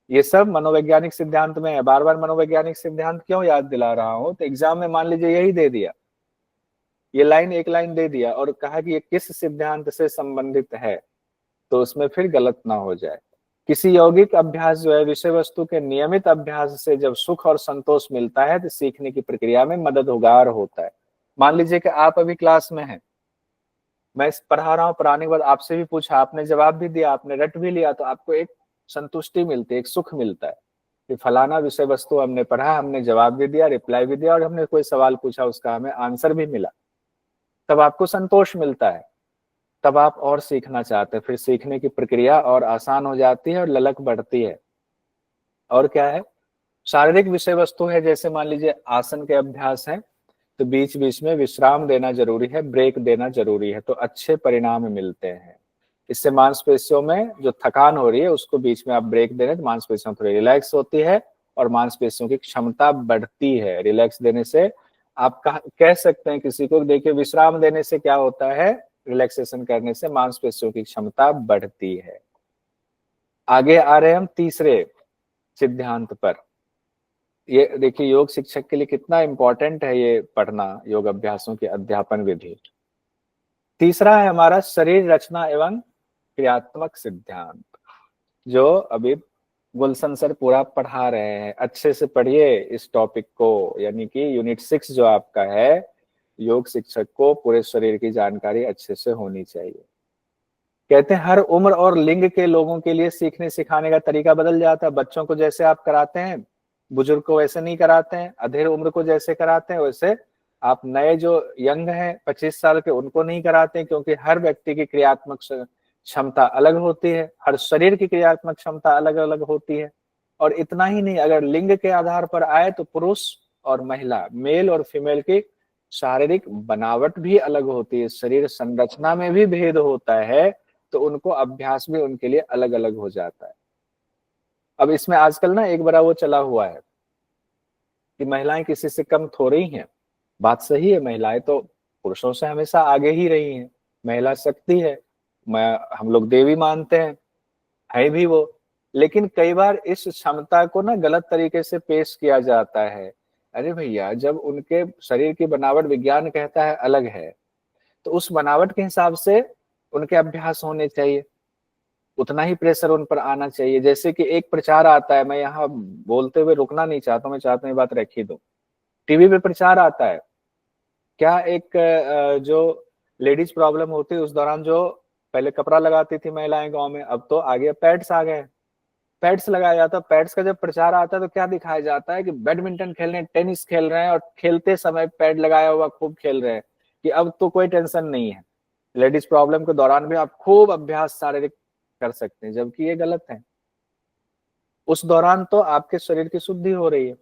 ये सब मनोवैज्ञानिक सिद्धांत में है। बार बार मनोवैज्ञानिक सिद्धांत क्यों याद दिला रहा हूं, तो एग्जाम में मान लीजिए यही दे दिया ये लाइन एक लाइन दे दिया और कहा कि ये किस सिद्धांत से संबंधित है, तो उसमें फिर गलत ना हो जाए। किसी यौगिक अभ्यास जो है विषय वस्तु के नियमित अभ्यास से जब सुख और संतोष मिलता है तो सीखने की प्रक्रिया में मददगार होता है। मान लीजिए कि आप अभी क्लास में हैं, मैं पढ़ा रहा हूँ, पढ़ाने के बाद आपसे भी पूछा, आपने जवाब भी दिया, आपने रट भी लिया, तो आपको एक संतुष्टि मिलती है, एक सुख मिलता है कि फलाना विषय वस्तु हमने पढ़ा, हमने जवाब भी दिया, रिप्लाई भी दिया और हमने कोई सवाल पूछा उसका हमें आंसर भी मिला, तब आपको संतोष मिलता है, तब आप और सीखना चाहते हैं, फिर सीखने की प्रक्रिया और आसान हो जाती है और ललक बढ़ती है। और क्या है, शारीरिक विषय वस्तु है, जैसे मान लीजिए आसन के अभ्यास है तो बीच बीच में विश्राम देना जरूरी है, ब्रेक देना जरूरी है, तो अच्छे परिणाम मिलते हैं। इससे मांसपेशियों में जो थकान हो रही है उसको बीच में आप ब्रेक दे रहे हैं तो मांसपेशियों थोड़ी रिलैक्स होती है और मांसपेशियों की क्षमता बढ़ती है। रिलैक्स देने से आप कह सकते हैं किसी को, देखिए विश्राम देने से क्या होता है, रिलैक्सेशन करने से मांसपेशियों की क्षमता बढ़ती है। आगे आ रहे हैं हम तीसरे सिद्धांत पर। ये देखिए योग शिक्षक के लिए कितना इंपॉर्टेंट है ये पढ़ना, योग अभ्यासों की अध्यापन विधि। तीसरा है हमारा शरीर रचना एवं क्रियात्मक सिद्धांत, जो अभी गुलशन सर पूरा पढ़ा रहे हैं। अच्छे से पढ़िए इस टॉपिक को, यानी कि यूनिट 6 जो आपका है, योग शिक्षक को पूरे शरीर की जानकारी अच्छे से होनी चाहिए। कहते हैं हर उम्र और लिंग के लोगों के लिए सीखने सिखाने का तरीका बदल जाता है। बच्चों को जैसे आप कराते हैं, बुजुर्ग को वैसे नहीं कराते हैं, अधेड़ उम्र को जैसे कराते हैं वैसे आप नए जो यंग हैं 25 साल के उनको नहीं कराते हैं, क्योंकि हर व्यक्ति की क्रियात्मक क्षमता अलग होती है, हर शरीर की क्रियात्मक क्षमता अलग अलग होती है। और इतना ही नहीं, अगर लिंग के आधार पर आए तो पुरुष और महिला, मेल और फीमेल की शारीरिक बनावट भी अलग होती है, शरीर संरचना में भी भेद होता है, तो उनको अभ्यास भी उनके लिए अलग अलग हो जाता है। अब इसमें आजकल ना एक बड़ा वो चला हुआ है कि महिलाएं किसी से कम थोड़ी हैं। बात सही है, महिलाएं तो पुरुषों से हमेशा आगे ही रही हैं, महिला शक्ति है, हम लोग देवी मानते हैं, है भी वो। लेकिन कई बार इस क्षमता को ना गलत तरीके से पेश किया जाता है। अरे भैया, जब उनके शरीर की बनावट विज्ञान कहता है अलग है, तो उस बनावट के हिसाब से उनके अभ्यास होने चाहिए, उतना ही प्रेशर उन पर आना चाहिए। जैसे कि एक प्रचार आता है, मैं यहाँ बोलते हुए रुकना नहीं चाहता हूँ, मैं चाहता हूँ ये बात रख ही दूं। टीवी पे प्रचार आता है, क्या एक जो लेडीज प्रॉब्लम होती है उस दौरान, जो पहले कपड़ा लगाती थी महिलाएं गांव में, अब तो आगे पैड्स आ गए, पैड्स लगाया जाता है। पैड्स का जब प्रचार आता है तो क्या दिखाया जाता है कि बैडमिंटन खेल रहे हैं, टेनिस खेल रहे हैं और खेलते समय पैड लगाया हुआ खूब खेल रहे हैं, कि अब तो कोई टेंशन नहीं है, लेडीज प्रॉब्लम के दौरान भी आप खूब अभ्यास शारीरिक कर सकते हैं, जबकि ये गलत है। उस दौरान तो आपके शरीर की शुद्धि हो रही है,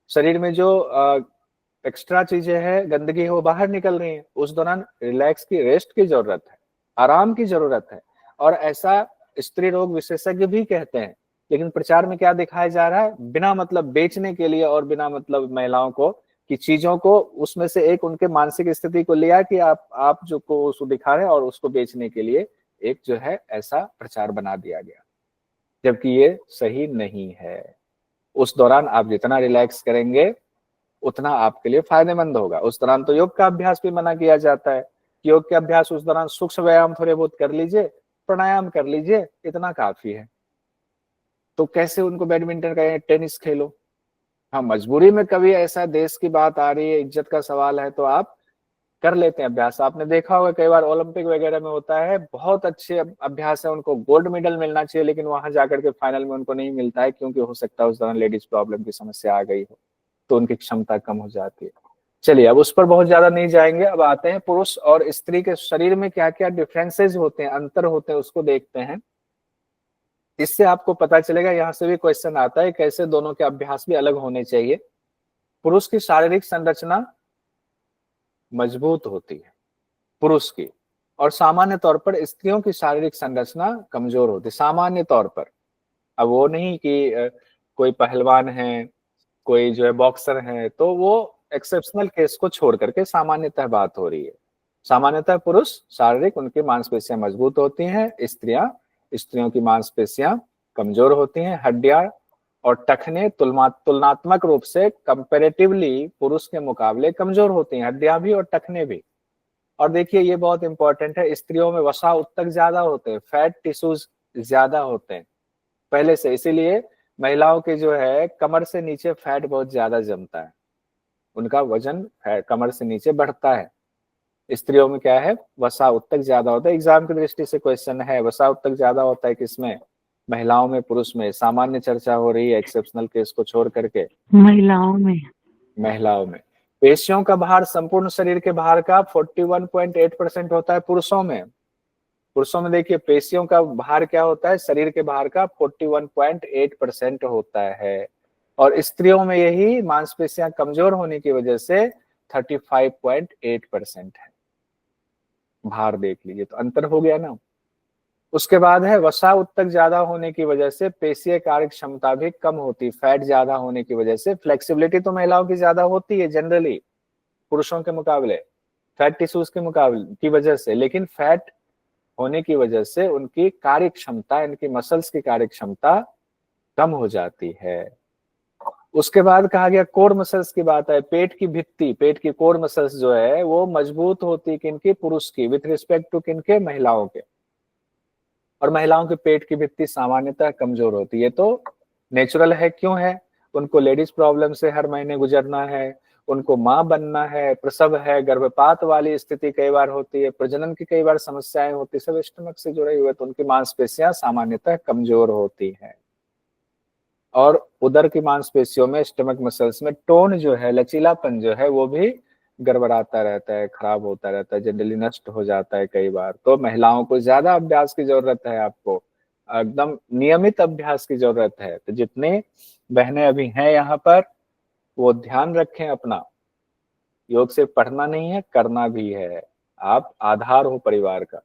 शरीर में जो एक्स्ट्रा चीजें हैं, गंदगी है, वो बाहर निकल रही है। उस दौरान रिलैक्स की, रेस्ट की जरूरत है, आराम की जरूरत है, और ऐसा स्त्री रोग विशेषज्ञ भी कहते हैं। लेकिन प्रचार में क्या दिखाया जा रहा है, बिना मतलब बेचने के लिए और बिना मतलब महिलाओं को कि चीजों को, उसमें से एक उनके मानसिक स्थिति को लिया कि आप जो को उसको दिखा रहे हैं और उसको बेचने के लिए एक जो है ऐसा प्रचार बना दिया गया, जबकि ये सही नहीं है। उस दौरान आप जितना रिलैक्स करेंगे उतना आपके लिए फायदेमंद होगा। उस दौरान तो योग का अभ्यास भी मना किया जाता है, योग के अभ्यास उस दौरान सूक्ष्म व्यायाम थोड़े बहुत कर लीजिए, प्राणायाम कर लीजिए, इतना काफी है। तो कैसे उनको बैडमिंटन का, टेनिस खेलो? हाँ, मजबूरी में कभी ऐसा देश की बात आ रही है, इज्जत का सवाल है, तो आप कर लेते हैं अभ्यास। आपने देखा होगा कई बार ओलंपिक वगैरह में होता है, बहुत अच्छे अभ्यास है, उनको गोल्ड मेडल मिलना चाहिए, लेकिन वहां जाकर के फाइनल में उनको नहीं मिलता है, क्योंकि हो सकता है उस दौरान लेडीज प्रॉब्लम की समस्या आ गई हो, तो उनकी क्षमता कम हो जाती है। चलिए, अब उस पर बहुत ज्यादा नहीं जाएंगे, अब आते हैं पुरुष और स्त्री के शरीर में क्या क्या डिफरेंसेस होते हैं, अंतर होते हैं, उसको देखते हैं। इससे आपको पता चलेगा, यहाँ से भी क्वेश्चन आता है कैसे दोनों के अभ्यास भी अलग होने चाहिए। पुरुष की शारीरिक संरचना मजबूत होती है, पुरुष की, और सामान्य तौर पर स्त्रियों की शारीरिक संरचना कमजोर होती है, सामान्य तौर पर। अब वो नहीं कि कोई पहलवान है, कोई जो है बॉक्सर है, तो वो एक्सेप्शनल केस को छोड़ करके सामान्यतः बात हो रही है। सामान्यतः पुरुष शारीरिक, उनकी मांसपेशियां मजबूत होती हैं, स्त्रियों की मांसपेशियां कमजोर होती हैं। हड्डियां और टखने तुलनात्मक रूप से कंपैरेटिवली पुरुष के मुकाबले कमजोर होती हैं, हड्डियां भी और टखने भी। और देखिए ये बहुत इंपॉर्टेंट है, स्त्रियों में वसा उत्तक ज्यादा होते हैं, फैट टिश्यूज ज्यादा होते हैं पहले से, इसीलिए महिलाओं के जो है कमर से नीचे फैट बहुत ज्यादा जमता है, उनका वजन कमर से नीचे बढ़ता है। स्त्रियों में क्या है, वसा उत्तक ज्यादा होता है। एग्जाम की दृष्टि से क्वेश्चन है, वसा उत्तक ज्यादा होता है किसमें, महिलाओं में, पुरुष में? सामान्य चर्चा हो रही है एक्सेप्शनल केस को छोड़ करके, महिलाओं में। महिलाओं में। पेशियों का भार संपूर्ण शरीर के भार का 41.8% होता है पुरुषों में। पुरुषों में देखिए पेशियों का भार क्या होता है, शरीर के भार का 41.8% होता है, और स्त्रियों में यही मांसपेशियां कमजोर होने की वजह से 35.8% है। भार देख लीजिए तो अंतर हो गया ना। उसके बाद है वसा उत्तक ज्यादा होने की वजह से पेशीय कार्य क्षमता भी कम होती, फैट ज्यादा होने की वजह से। फ्लेक्सिबिलिटी तो महिलाओं की ज्यादा होती है जनरली पुरुषों के मुकाबले, फैट टिश्यूज के मुकाबले की वजह से, लेकिन फैट होने की वजह से उनकी कार्य क्षमता, इनकी मसल्स की कार्य क्षमता कम हो जाती है। उसके बाद कहा गया कोर मसल्स की बात है, पेट की भित्ति, पेट की कोर मसल्स जो है वो मजबूत होती किनकी, पुरुष की, विथ रिस्पेक्ट टू किनके, महिलाओं के। और महिलाओं के पेट की भित्ति सामान्यतः कमजोर होती है। तो नेचुरल है, क्यों है, उनको लेडीज प्रॉब्लम से हर महीने गुजरना है, उनको माँ बनना है, प्रसव है, गर्भपात वाली स्थिति कई बार होती है, प्रजनन की कई बार समस्याएं होती, सब स्टमक से जुड़े हुए, तो उनकी मांसपेशियां सामान्यतः कमजोर होती हैं। और उदर की मांसपेशियों में, स्टमक मसल्स में टोन जो है, लचीलापन जो है वो भी गड़बड़ाता रहता है, खराब होता रहता है, जनरली नष्ट हो जाता है कई बार। तो महिलाओं को ज्यादा अभ्यास की जरूरत है, आपको एकदम नियमित अभ्यास की जरूरत है। तो जितने बहनें अभी हैं यहाँ पर वो ध्यान रखें अपना, योग से पढ़ना नहीं है, करना भी है, आप आधार हो परिवार का।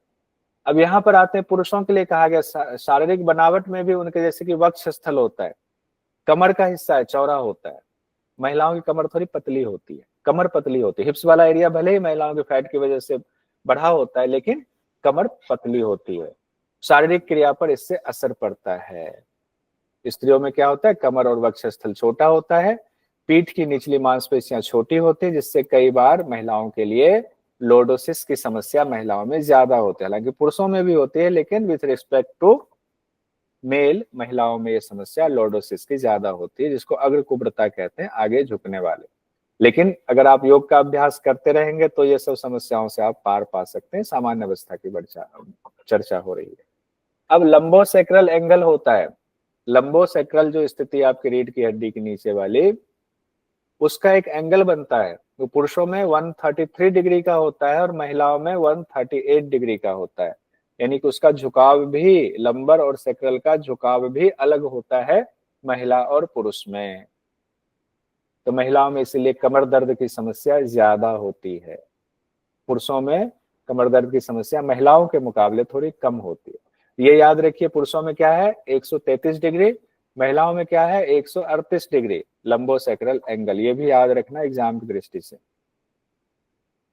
अब यहाँ पर आते हैं पुरुषों के लिए कहा गया शारीरिक बनावट में भी उनके जैसे कि वक्ष स्थल होता है, कमर का हिस्सा है चौड़ा होता है, महिलाओं की कमर थोड़ी पतली होती है, कमर पतली होती है। हिप्स वाला एरिया भले ही महिलाओं के फैट की वजह से बढ़ा होता है, लेकिन कमर पतली होती है। शारीरिक क्रिया पर इससे असर पड़ता है। स्त्रियों में क्या होता है, कमर और वक्षस्थल छोटा होता है, पीठ की निचली मांसपेशियां छोटी होती है, जिससे कई बार महिलाओं के लिए लॉर्डोसिस की समस्या महिलाओं में ज्यादा होती है। हालांकि पुरुषों में भी होती है, लेकिन विथ रिस्पेक्ट टू मेल महिलाओं में ये समस्या लॉर्डोसिस की ज्यादा होती है, जिसको अग्रकुब्रता कहते हैं, आगे झुकने वाले। लेकिन अगर आप योग का अभ्यास करते रहेंगे तो ये सब समस्याओं से आप पार पा सकते हैं। सामान्य अवस्था की चर्चा हो रही है। अब लंबोसेक्रल एंगल होता है, लंबोसेक्रल जो स्थिति आपकी रीढ़ की हड्डी के नीचे वाली, उसका एक एंगल बनता है, वो पुरुषों में 133 डिग्री का होता है और महिलाओं में 138 डिग्री का होता है। यानी कि उसका झुकाव भी, लंबर और सेक्रल का झुकाव भी अलग होता है महिला और पुरुष में। तो महिलाओं में इसीलिए कमर दर्द की समस्या ज्यादा होती है, पुरुषों में कमर दर्द की समस्या महिलाओं के मुकाबले थोड़ी कम होती है। ये याद रखिए, पुरुषों में क्या है 133 डिग्री, महिलाओं में क्या है 138 डिग्री लंबोसेक्रल एंगल। ये भी याद रखना एग्जाम की दृष्टि से।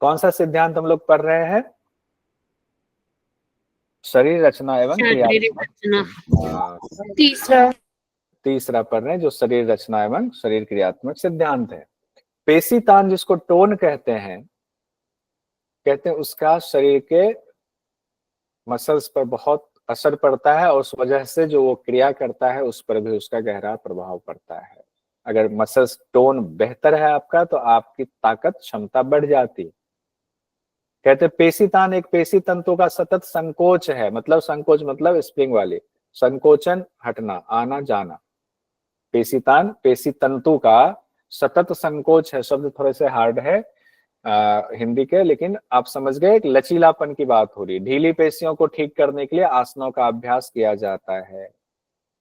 कौन सा सिद्धांत हम लोग पढ़ रहे हैं, शरीर रचना एवं तीसरा पढ़ रहे हैं, जो शरीर रचना एवं शरीर क्रियात्मक सिद्धांत है। पेशी तान जिसको टोन कहते हैं, उसका शरीर के मसल्स पर बहुत असर पड़ता है, और उस वजह से जो वो क्रिया करता है उस पर भी उसका गहरा प्रभाव पड़ता है। अगर मसल्स टोन बेहतर है आपका तो आपकी ताकत क्षमता बढ़ जाती है। कहते पेशी तान एक पेशी तंतु का सतत संकोच है, मतलब संकोच मतलब स्प्रिंग वाली, संकोचन हटना, आना जाना। पेशी तान पेशी तंतु का सतत संकोच है। शब्द थोड़े से हार्ड है हिंदी के, लेकिन आप समझ गए, एक लचीलापन की बात हो रही है। ढीली पेशियों को ठीक करने के लिए आसनों का अभ्यास किया जाता है।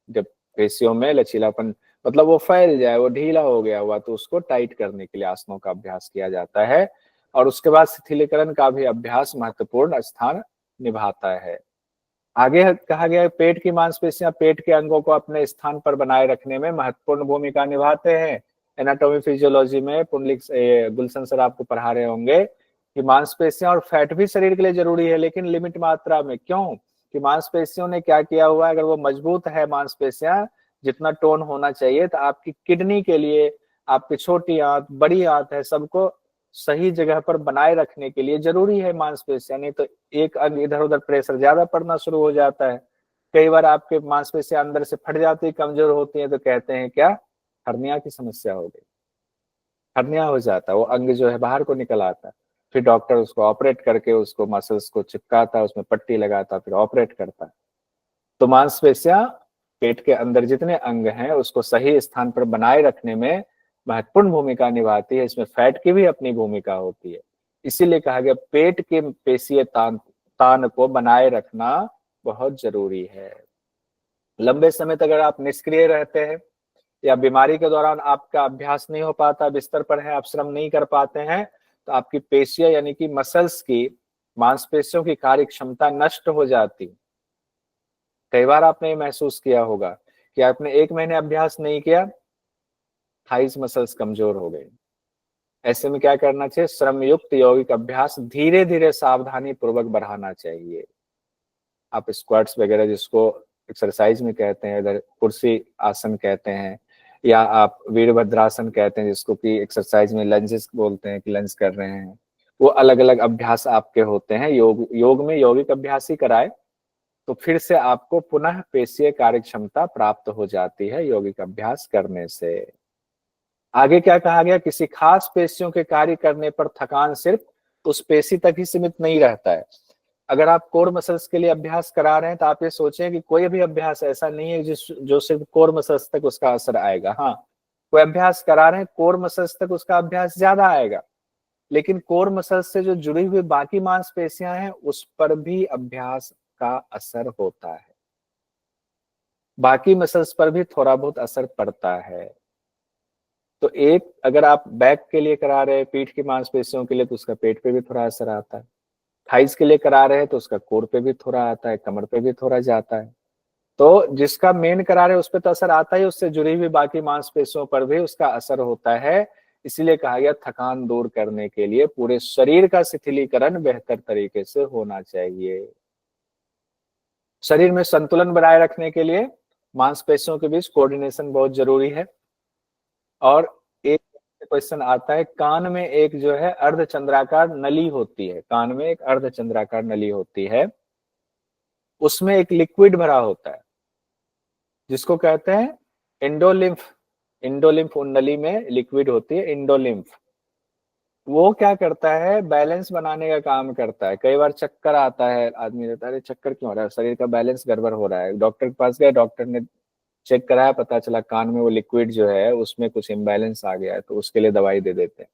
जब पेशियों में लचीलापन मतलब वो फैल जाए, वो ढीला हो गया हुआ, तो उसको टाइट करने के लिए आसनों का अभ्यास किया जाता है। और उसके बाद शिथिलीकरण का भी अभ्यास महत्वपूर्ण स्थान निभाता है। आगे कहा गया पेट की मांसपेशियां पेट के अंगों को अपने स्थान पर बनाए रखने में महत्वपूर्ण भूमिका निभाते हैं। एनाटॉमी फिजियोलॉजी में पुंडलिक गुलशन सर आपको पढ़ा रहे होंगे कि मांसपेशियां और फैट भी शरीर के लिए जरूरी है, लेकिन लिमिट मात्रा में। क्यों कि मांसपेशियों ने क्या किया हुआ है, अगर वो मजबूत है मांसपेशियां, जितना टोन होना चाहिए, तो आपकी किडनी के लिए, आपकी छोटी आंत बड़ी आंत है, सबको सही जगह पर बनाए रखने के लिए जरूरी है मांसपेशियां, नहीं तो एक अंग इधर उधर प्रेशर ज्यादा पड़ना शुरू हो जाता है। कई बार आपके मांसपेशियां अंदर से फट जाती है, कमजोर होती है, तो कहते हैं क्या, हर्निया की समस्या हो गई, हर्निया हो जाता है, वो अंग जो है बाहर को निकल आता है। फिर डॉक्टर उसको ऑपरेट करके उसको मसल्स को चिपकाता है, उसमें पट्टी लगाता है, फिर ऑपरेट करता है। तो मांसपेशियां पेट के अंदर जितने अंग हैं उसको सही स्थान पर बनाए रखने में महत्वपूर्ण भूमिका निभाती है। इसमें फैट की भी अपनी भूमिका होती है। इसीलिए कहा गया पेट के पेशीय तान को बनाए रखना बहुत जरूरी है। लंबे समय तक अगर आप निष्क्रिय रहते हैं या बीमारी के दौरान आपका अभ्यास नहीं हो पाता, बिस्तर पर है, आप श्रम नहीं कर पाते हैं, तो आपकी पेशियां यानी कि मसल्स की, मांसपेशियों की कार्य क्षमता नष्ट हो जाती। कई बार आपने ये महसूस किया होगा कि आपने 1 महीने अभ्यास नहीं किया, थाइस मसल्स कमजोर हो गई। ऐसे में क्या करना चाहिए, श्रम युक्त यौगिक अभ्यास धीरे धीरे सावधानी पूर्वक बढ़ाना चाहिए। आप स्क्वाट्स वगैरह जिसको एक्सरसाइज में कहते हैं, इधर कुर्सी आसन कहते हैं, या आप वीरभद्रासन कहते हैं जिसको कि एक्सरसाइज में लंजेस बोलते हैं कि लंज कर रहे हैं, वो अलग अलग अभ्यास आपके होते हैं। योग में यौगिक अभ्यास ही कराए तो फिर से आपको पुनः पेशीय कार्य क्षमता प्राप्त हो जाती है यौगिक अभ्यास करने से। आगे क्या कहा गया, किसी खास पेशियों के कार्य करने पर थकान सिर्फ उस पेशी तक ही सीमित नहीं रहता है। अगर आप कोर मसल्स के लिए अभ्यास करा रहे हैं तो आप ये सोचें कि कोई भी अभ्यास ऐसा नहीं है जो सिर्फ कोर मसल्स तक उसका असर आएगा। हाँ, कोई अभ्यास करा रहे हैं कोर मसल्स तक उसका अभ्यास ज्यादा आएगा, लेकिन कोर मसल्स से जो जुड़ी हुई बाकी मांसपेशियां हैं उस पर भी अभ्यास का असर होता है, बाकी मसल्स पर भी थोड़ा बहुत असर पड़ता है। तो एक अगर आप बैक के लिए करा रहे हैं, पीठ की मांसपेशियों के लिए, तो उसका पेट पे भी थोड़ा असर आता है। थाइस के लिए करा रहे हैं तो उसका कोर पे भी थोड़ा आता है, कमर पे भी थोड़ा जाता है। तो जिसका मेन करा रहे हैं उस पर तो असर आता है, उससे जुड़ी हुई बाकी मांसपेशियों पर भी उसका असर होता है। इसीलिए कहा गया थकान दूर करने के लिए पूरे शरीर का शिथिलीकरण बेहतर तरीके से होना चाहिए। शरीर में संतुलन बनाए रखने के लिए मांसपेशियों के बीच कोऑर्डिनेशन बहुत जरूरी है। और एक क्वेश्चन आता है, कान में एक जो है अर्धचंद्राकार नली होती है, कान में एक अर्धचंद्राकार नली होती है, उसमें एक लिक्विड भरा होता है जिसको कहते हैं इंडोलिम्फ। इंडोलिम्फ उन नली में लिक्विड होती है, इंडोलिम्फ। वो क्या करता है, बैलेंस बनाने का काम करता है। कई बार चक्कर आता है, आदमी रहता है अरे चक्कर क्यों हो रहा है, शरीर का बैलेंस गड़बड़ हो रहा है, डॉक्टर के पास गए, डॉक्टर ने चेक कराया, पता चला कान में वो लिक्विड जो है उसमें कुछ इम्बैलेंस आ गया है, तो उसके लिए दवाई दे देते हैं।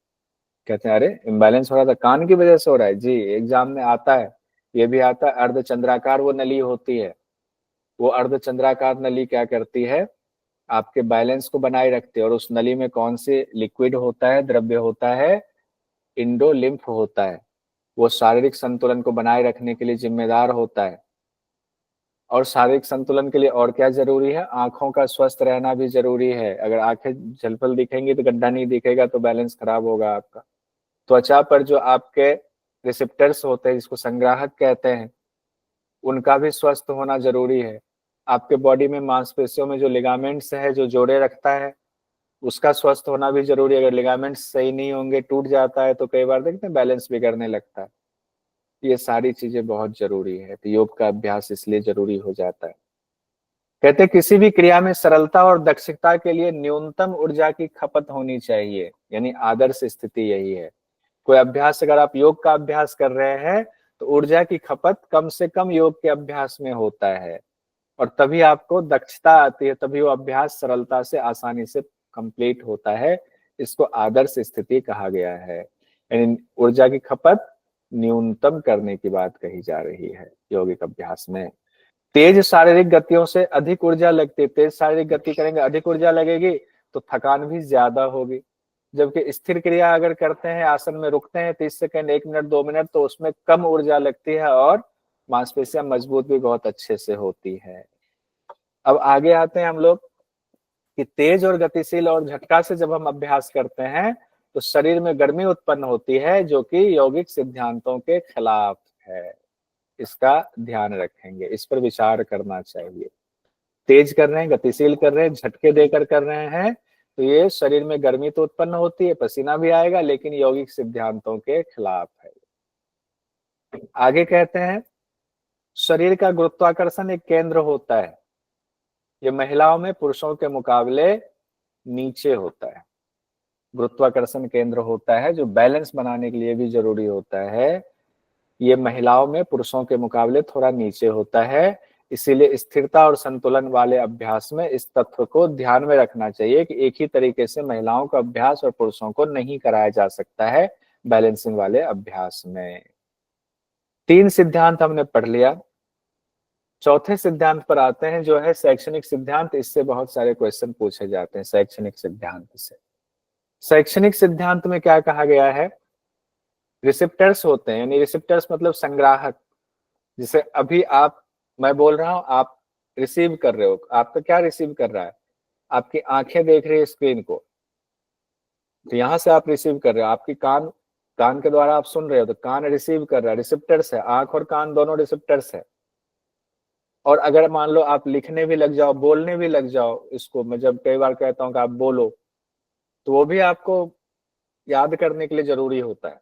कहते हैं अरे इम्बैलेंस हो रहा था, कान की वजह से हो रहा है। जी, एग्जाम में आता है, ये भी आता है। अर्धचंद्राकार वो नली होती है, वो अर्धचंद्राकार नली क्या करती है, आपके बैलेंस को बनाए रखती है। और उस नली में कौन से लिक्विड होता है, द्रव्य होता है, इंडोलिम्फ होता है। वो शारीरिक संतुलन को बनाए रखने के लिए जिम्मेदार होता है। और शारीरिक संतुलन के लिए और क्या जरूरी है, आंखों का स्वस्थ रहना भी जरूरी है। अगर आंखें झलपल दिखेंगी तो गड्ढा नहीं दिखेगा, तो बैलेंस खराब होगा आपका। त्वचा पर जो आपके रिसेप्टर्स होते हैं जिसको संग्राहक कहते हैं, उनका भी स्वस्थ होना जरूरी है। आपके बॉडी में मांसपेशियों में जो लिगामेंट्स है जो जोड़े रखता है, उसका स्वस्थ होना भी जरूरी है। अगर लिगामेंट्स सही नहीं होंगे, टूट जाता है, तो कई बार देखते हैं बैलेंस बिगड़ने लगता है। ये सारी चीजें बहुत जरूरी है, तो योग का अभ्यास इसलिए जरूरी हो जाता है। कहते हैं किसी भी क्रिया में सरलता और दक्षता के लिए न्यूनतम ऊर्जा की खपत होनी चाहिए, यानी आदर्श स्थिति यही है। कोई अभ्यास अगर आप योग का अभ्यास कर रहे हैं तो ऊर्जा की खपत कम से कम योग के अभ्यास में होता है, और तभी आपको दक्षता आती है, तभी वो अभ्यास सरलता से आसानी से कंप्लीट होता है। इसको आदर्श स्थिति कहा गया है, यानी ऊर्जा की खपत न्यूनतम करने की बात कही जा रही है यौगिक अभ्यास में। तेज शारीरिक गतियों से अधिक ऊर्जा लगती है, तेज शारीरिक गति करेंगे अधिक ऊर्जा लगेगी तो थकान भी ज्यादा होगी। जबकि स्थिर क्रिया अगर करते हैं, आसन में रुकते हैं 30 सेकंड, 1 मिनट, 2 मिनट, तो उसमें कम ऊर्जा लगती है और मांसपेशियां मजबूत भी बहुत अच्छे से होती है। अब आगे आते हैं हम लोग कि तेज और गतिशील और झटका से जब हम अभ्यास करते हैं तो शरीर में गर्मी उत्पन्न होती है, जो कि यौगिक सिद्धांतों के खिलाफ है। इसका ध्यान रखेंगे, इस पर विचार करना चाहिए। तेज कर रहे हैं, गतिशील कर रहे हैं, झटके देकर कर रहे हैं, तो ये शरीर में गर्मी तो उत्पन्न होती है, पसीना भी आएगा, लेकिन यौगिक सिद्धांतों के खिलाफ है। आगे कहते हैं शरीर का गुरुत्वाकर्षण एक केंद्र होता है, ये महिलाओं में पुरुषों के मुकाबले नीचे होता है। गुरुत्वाकर्षण केंद्र होता है जो बैलेंस बनाने के लिए भी जरूरी होता है, ये महिलाओं में पुरुषों के मुकाबले थोड़ा नीचे होता है। इसीलिए स्थिरता और संतुलन वाले अभ्यास में इस तत्व को ध्यान में रखना चाहिए कि एक ही तरीके से महिलाओं का अभ्यास और पुरुषों को नहीं कराया जा सकता है बैलेंसिंग वाले अभ्यास में। 3 सिद्धांत हमने पढ़ लिया। चौथे सिद्धांत पर आते हैं जो है शैक्षणिक सिद्धांत। इससे बहुत सारे क्वेश्चन पूछे जाते हैं शैक्षणिक सिद्धांत से। शैक्षणिक सिद्धांत में क्या कहा गया है, रिसेप्टर्स होते हैं, यानी रिसेप्टर्स मतलब संग्राहक। जिसे अभी मैं बोल रहा हूं, आप रिसीव कर रहे हो, आपका क्या रिसीव कर रहा है, आपकी आंखें देख रही है स्क्रीन को, तो यहां से आप रिसीव कर रहे हो। आपकी कान के द्वारा आप सुन रहे हो, तो कान रिसीव कर रहा है, रिसेप्टर्स है। आंख और कान दोनों रिसेप्टर्स है। और अगर मान लो आप लिखने भी लग जाओ, बोलने भी लग जाओ, इसको मैं जब कई बार कहता हूं कि आप बोलो, तो वो भी आपको याद करने के लिए जरूरी होता है।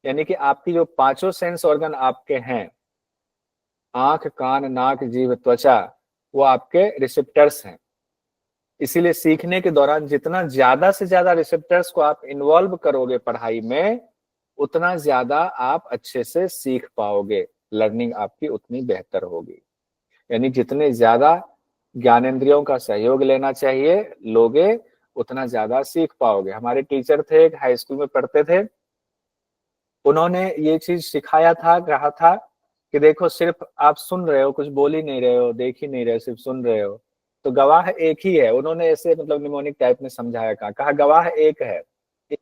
यानी कि आपकी जो 5 सेंस ऑर्गन आपके हैं, आंख, कान, नाक, जीभ, त्वचा, वो आपके रिसेप्टर्स हैं। इसीलिए सीखने के दौरान जितना ज्यादा से ज्यादा रिसेप्टर्स को आप इन्वॉल्व करोगे पढ़ाई में, उतना ज्यादा आप अच्छे से सीख पाओगे, लर्निंग आपकी उतनी बेहतर होगी। यानी जितने ज्यादा ज्ञानेंद्रियों का सहयोग लेना चाहिए लोगे, उतना ज्यादा सीख पाओगे। हमारे टीचर थे, एक हाई स्कूल में पढ़ते थे, उन्होंने ये चीज सिखाया था, कहा था कि देखो सिर्फ आप सुन रहे हो, कुछ बोल ही नहीं रहे हो, देख ही नहीं रहे हो, सिर्फ सुन रहे हो, तो गवाह एक ही है। उन्होंने ऐसे मतलब निमोनिक टाइप में समझाया, कहा गवाह एक है, एक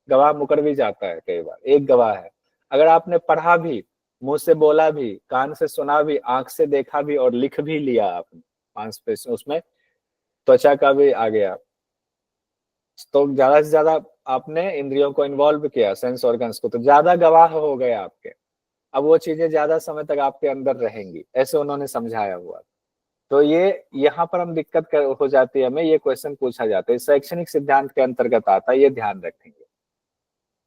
गवाह मुकर भी जाता है कई बार, एक गवाह है। अगर आपने पढ़ा भी, मुंह से बोला भी, कान से सुना भी, आंख से देखा भी और लिख भी लिया आपने, मांसपेशियों उसमें त्वचा का भी आ गया, तो ज्यादा से ज्यादा आपने इंद्रियों को इन्वॉल्व किया, सेंस ऑर्गन्स को, तो ज्यादा गवाह हो गए आपके। अब वो चीजें ज्यादा समय तक आपके अंदर रहेंगी, ऐसे उन्होंने समझाया हुआ। तो ये यहाँ पर हम दिक्कत हो जाती है, हमें ये क्वेश्चन पूछा जाता है, शैक्षणिक सिद्धांत के अंतर्गत आता है, ये ध्यान रखेंगे।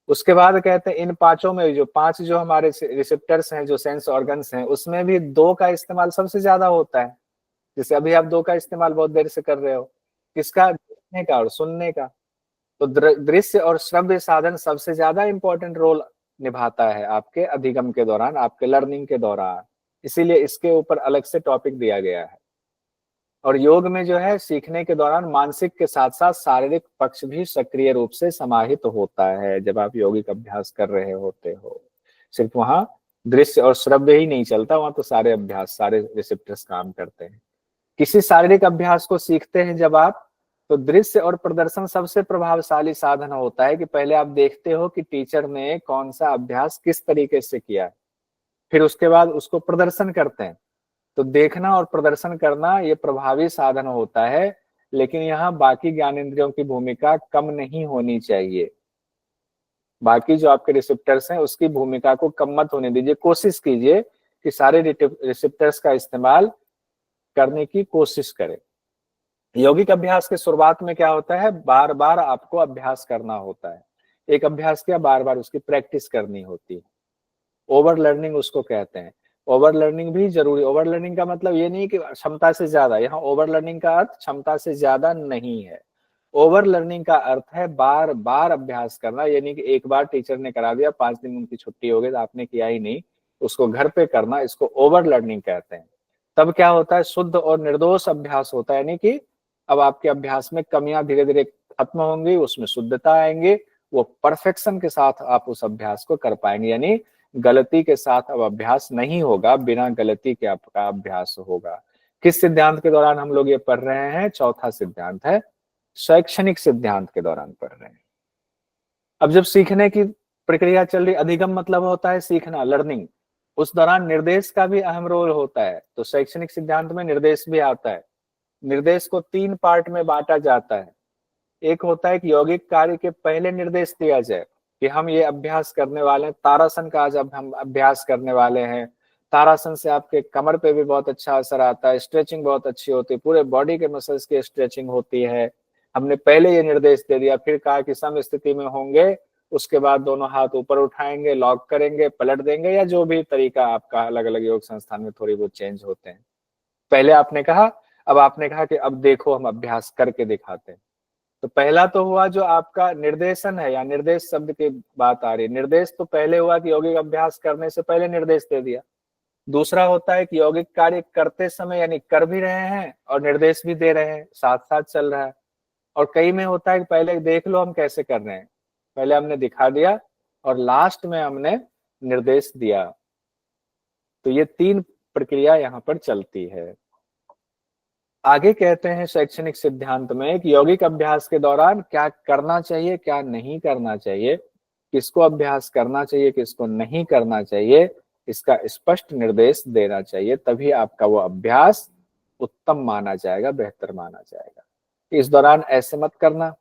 उसके बाद कहते हैं इन 5 में जो 5 जो हमारे रिसेप्टर्स हैं, जो सेंस ऑर्गन्स हैं, उसमें भी 2 का इस्तेमाल सबसे ज्यादा होता है। जैसे अभी आप 2 का इस्तेमाल बहुत देर से कर रहे हो, किसका, देखने का और सुनने का। तो दृश्य और श्रव्य साधन सबसे ज्यादा इंपॉर्टेंट रोल निभाता है आपके अधिगम के दौरान, आपके लर्निंग के दौरान। इसीलिए इसके ऊपर अलग से टॉपिक दिया गया है। और योग में जो है सीखने के दौरान मानसिक के साथ साथ शारीरिक पक्ष भी सक्रिय रूप से समाहित होता है। जब आप यौगिक अभ्यास कर रहे होते हो, सिर्फ वहां दृश्य और श्रव्य ही नहीं चलता, वहां तो सारे अभ्यास, सारे रिसेप्टर्स काम करते हैं। किसी शारीरिक अभ्यास को सीखते हैं जब आप, तो दृश्य और प्रदर्शन सबसे प्रभावशाली साधन होता है कि पहले आप देखते हो कि टीचर ने कौन सा अभ्यास किस तरीके से किया, फिर उसके बाद उसको प्रदर्शन करते हैं। तो देखना और प्रदर्शन करना ये प्रभावी साधन होता है, लेकिन यहाँ बाकी ज्ञानेंद्रियों की भूमिका कम नहीं होनी चाहिए। बाकी जो आपके रिसेप्टर्स हैं उसकी भूमिका को कम मत होने दीजिए। कोशिश कीजिए कि सारे रिसेप्टर्स का इस्तेमाल करने की कोशिश करें। यौगिक अभ्यास के शुरुआत में क्या होता है, बार बार आपको अभ्यास करना होता है। एक अभ्यास किया, बार बार उसकी प्रैक्टिस करनी होती है। ओवर लर्निंग उसको कहते हैं। ओवर लर्निंग भी जरूरी। ओवर लर्निंग का मतलब ये नहीं कि क्षमता से ज्यादा, यहाँ ओवर लर्निंग का अर्थ क्षमता से ज्यादा नहीं है। ओवर लर्निंग का अर्थ है बार बार अभ्यास करना, यानी कि एक बार टीचर ने करा दिया, 5 दिन उनकी छुट्टी हो गई तो आपने किया ही नहीं, उसको घर पे करना, इसको ओवर लर्निंग कहते हैं। तब क्या होता है, शुद्ध और निर्दोष अभ्यास होता है, यानी कि अब आपके अभ्यास में कमियां धीरे धीरे खत्म होंगी, उसमें शुद्धता आएंगे, वो परफेक्शन के साथ आप उस अभ्यास को कर पाएंगे। यानी गलती के साथ अब अभ्यास नहीं होगा, बिना गलती के आपका अभ्यास होगा। किस सिद्धांत के दौरान हम लोग ये पढ़ रहे हैं, चौथा सिद्धांत है, शैक्षणिक सिद्धांत के दौरान पढ़ रहे हैं। अब जब सीखने की प्रक्रिया चल रही, अधिगम मतलब होता है सीखना, लर्निंग, उस दौरान निर्देश का भी अहम रोल होता है। तो शैक्षणिक सिद्धांत में निर्देश भी आता है। निर्देश को 3 पार्ट में बांटा जाता है। एक होता है कि यौगिक कार्य के पहले निर्देश दिया जाए कि हम ये अभ्यास करने वाले हैं, तारासन का आज अब हम अभ्यास करने वाले हैं। तारासन से आपके कमर पे भी बहुत अच्छा असर आता है, स्ट्रेचिंग बहुत अच्छी होती है, पूरे बॉडी के मसल्स की स्ट्रेचिंग होती है। हमने पहले ये निर्देश दे दिया, फिर कहा कि सम स्थिति में होंगे, उसके बाद दोनों हाथ ऊपर उठाएंगे, लॉक करेंगे, पलट देंगे, या जो भी तरीका आपका अलग अलग योग संस्थान में थोड़ी बहुत चेंज होते हैं। पहले आपने कहा, अब आपने कहा कि अब देखो हम अभ्यास करके दिखाते हैं। तो पहला तो हुआ जो आपका निर्देशन है, या निर्देश शब्द की बात आ रही है। निर्देश तो पहले हुआ कि यौगिक अभ्यास करने से पहले निर्देश दे दिया। दूसरा होता है कि यौगिक कार्य करते समय यानी कर भी रहे हैं और निर्देश भी दे रहे हैं, साथ साथ चल रहा है। और कई में होता है कि पहले देख लो हम कैसे कर रहे हैं, पहले हमने दिखा दिया और लास्ट में हमने निर्देश दिया। तो ये 3 प्रक्रिया यहाँ पर चलती है। आगे कहते हैं शैक्षणिक सिद्धांत में कि यौगिक अभ्यास के दौरान क्या करना चाहिए, क्या नहीं करना चाहिए, किसको अभ्यास करना चाहिए, किसको नहीं करना चाहिए, इसका स्पष्ट निर्देश देना चाहिए, तभी आपका वो अभ्यास उत्तम माना जाएगा, बेहतर माना जाएगा। इस दौरान ऐसे मत करना,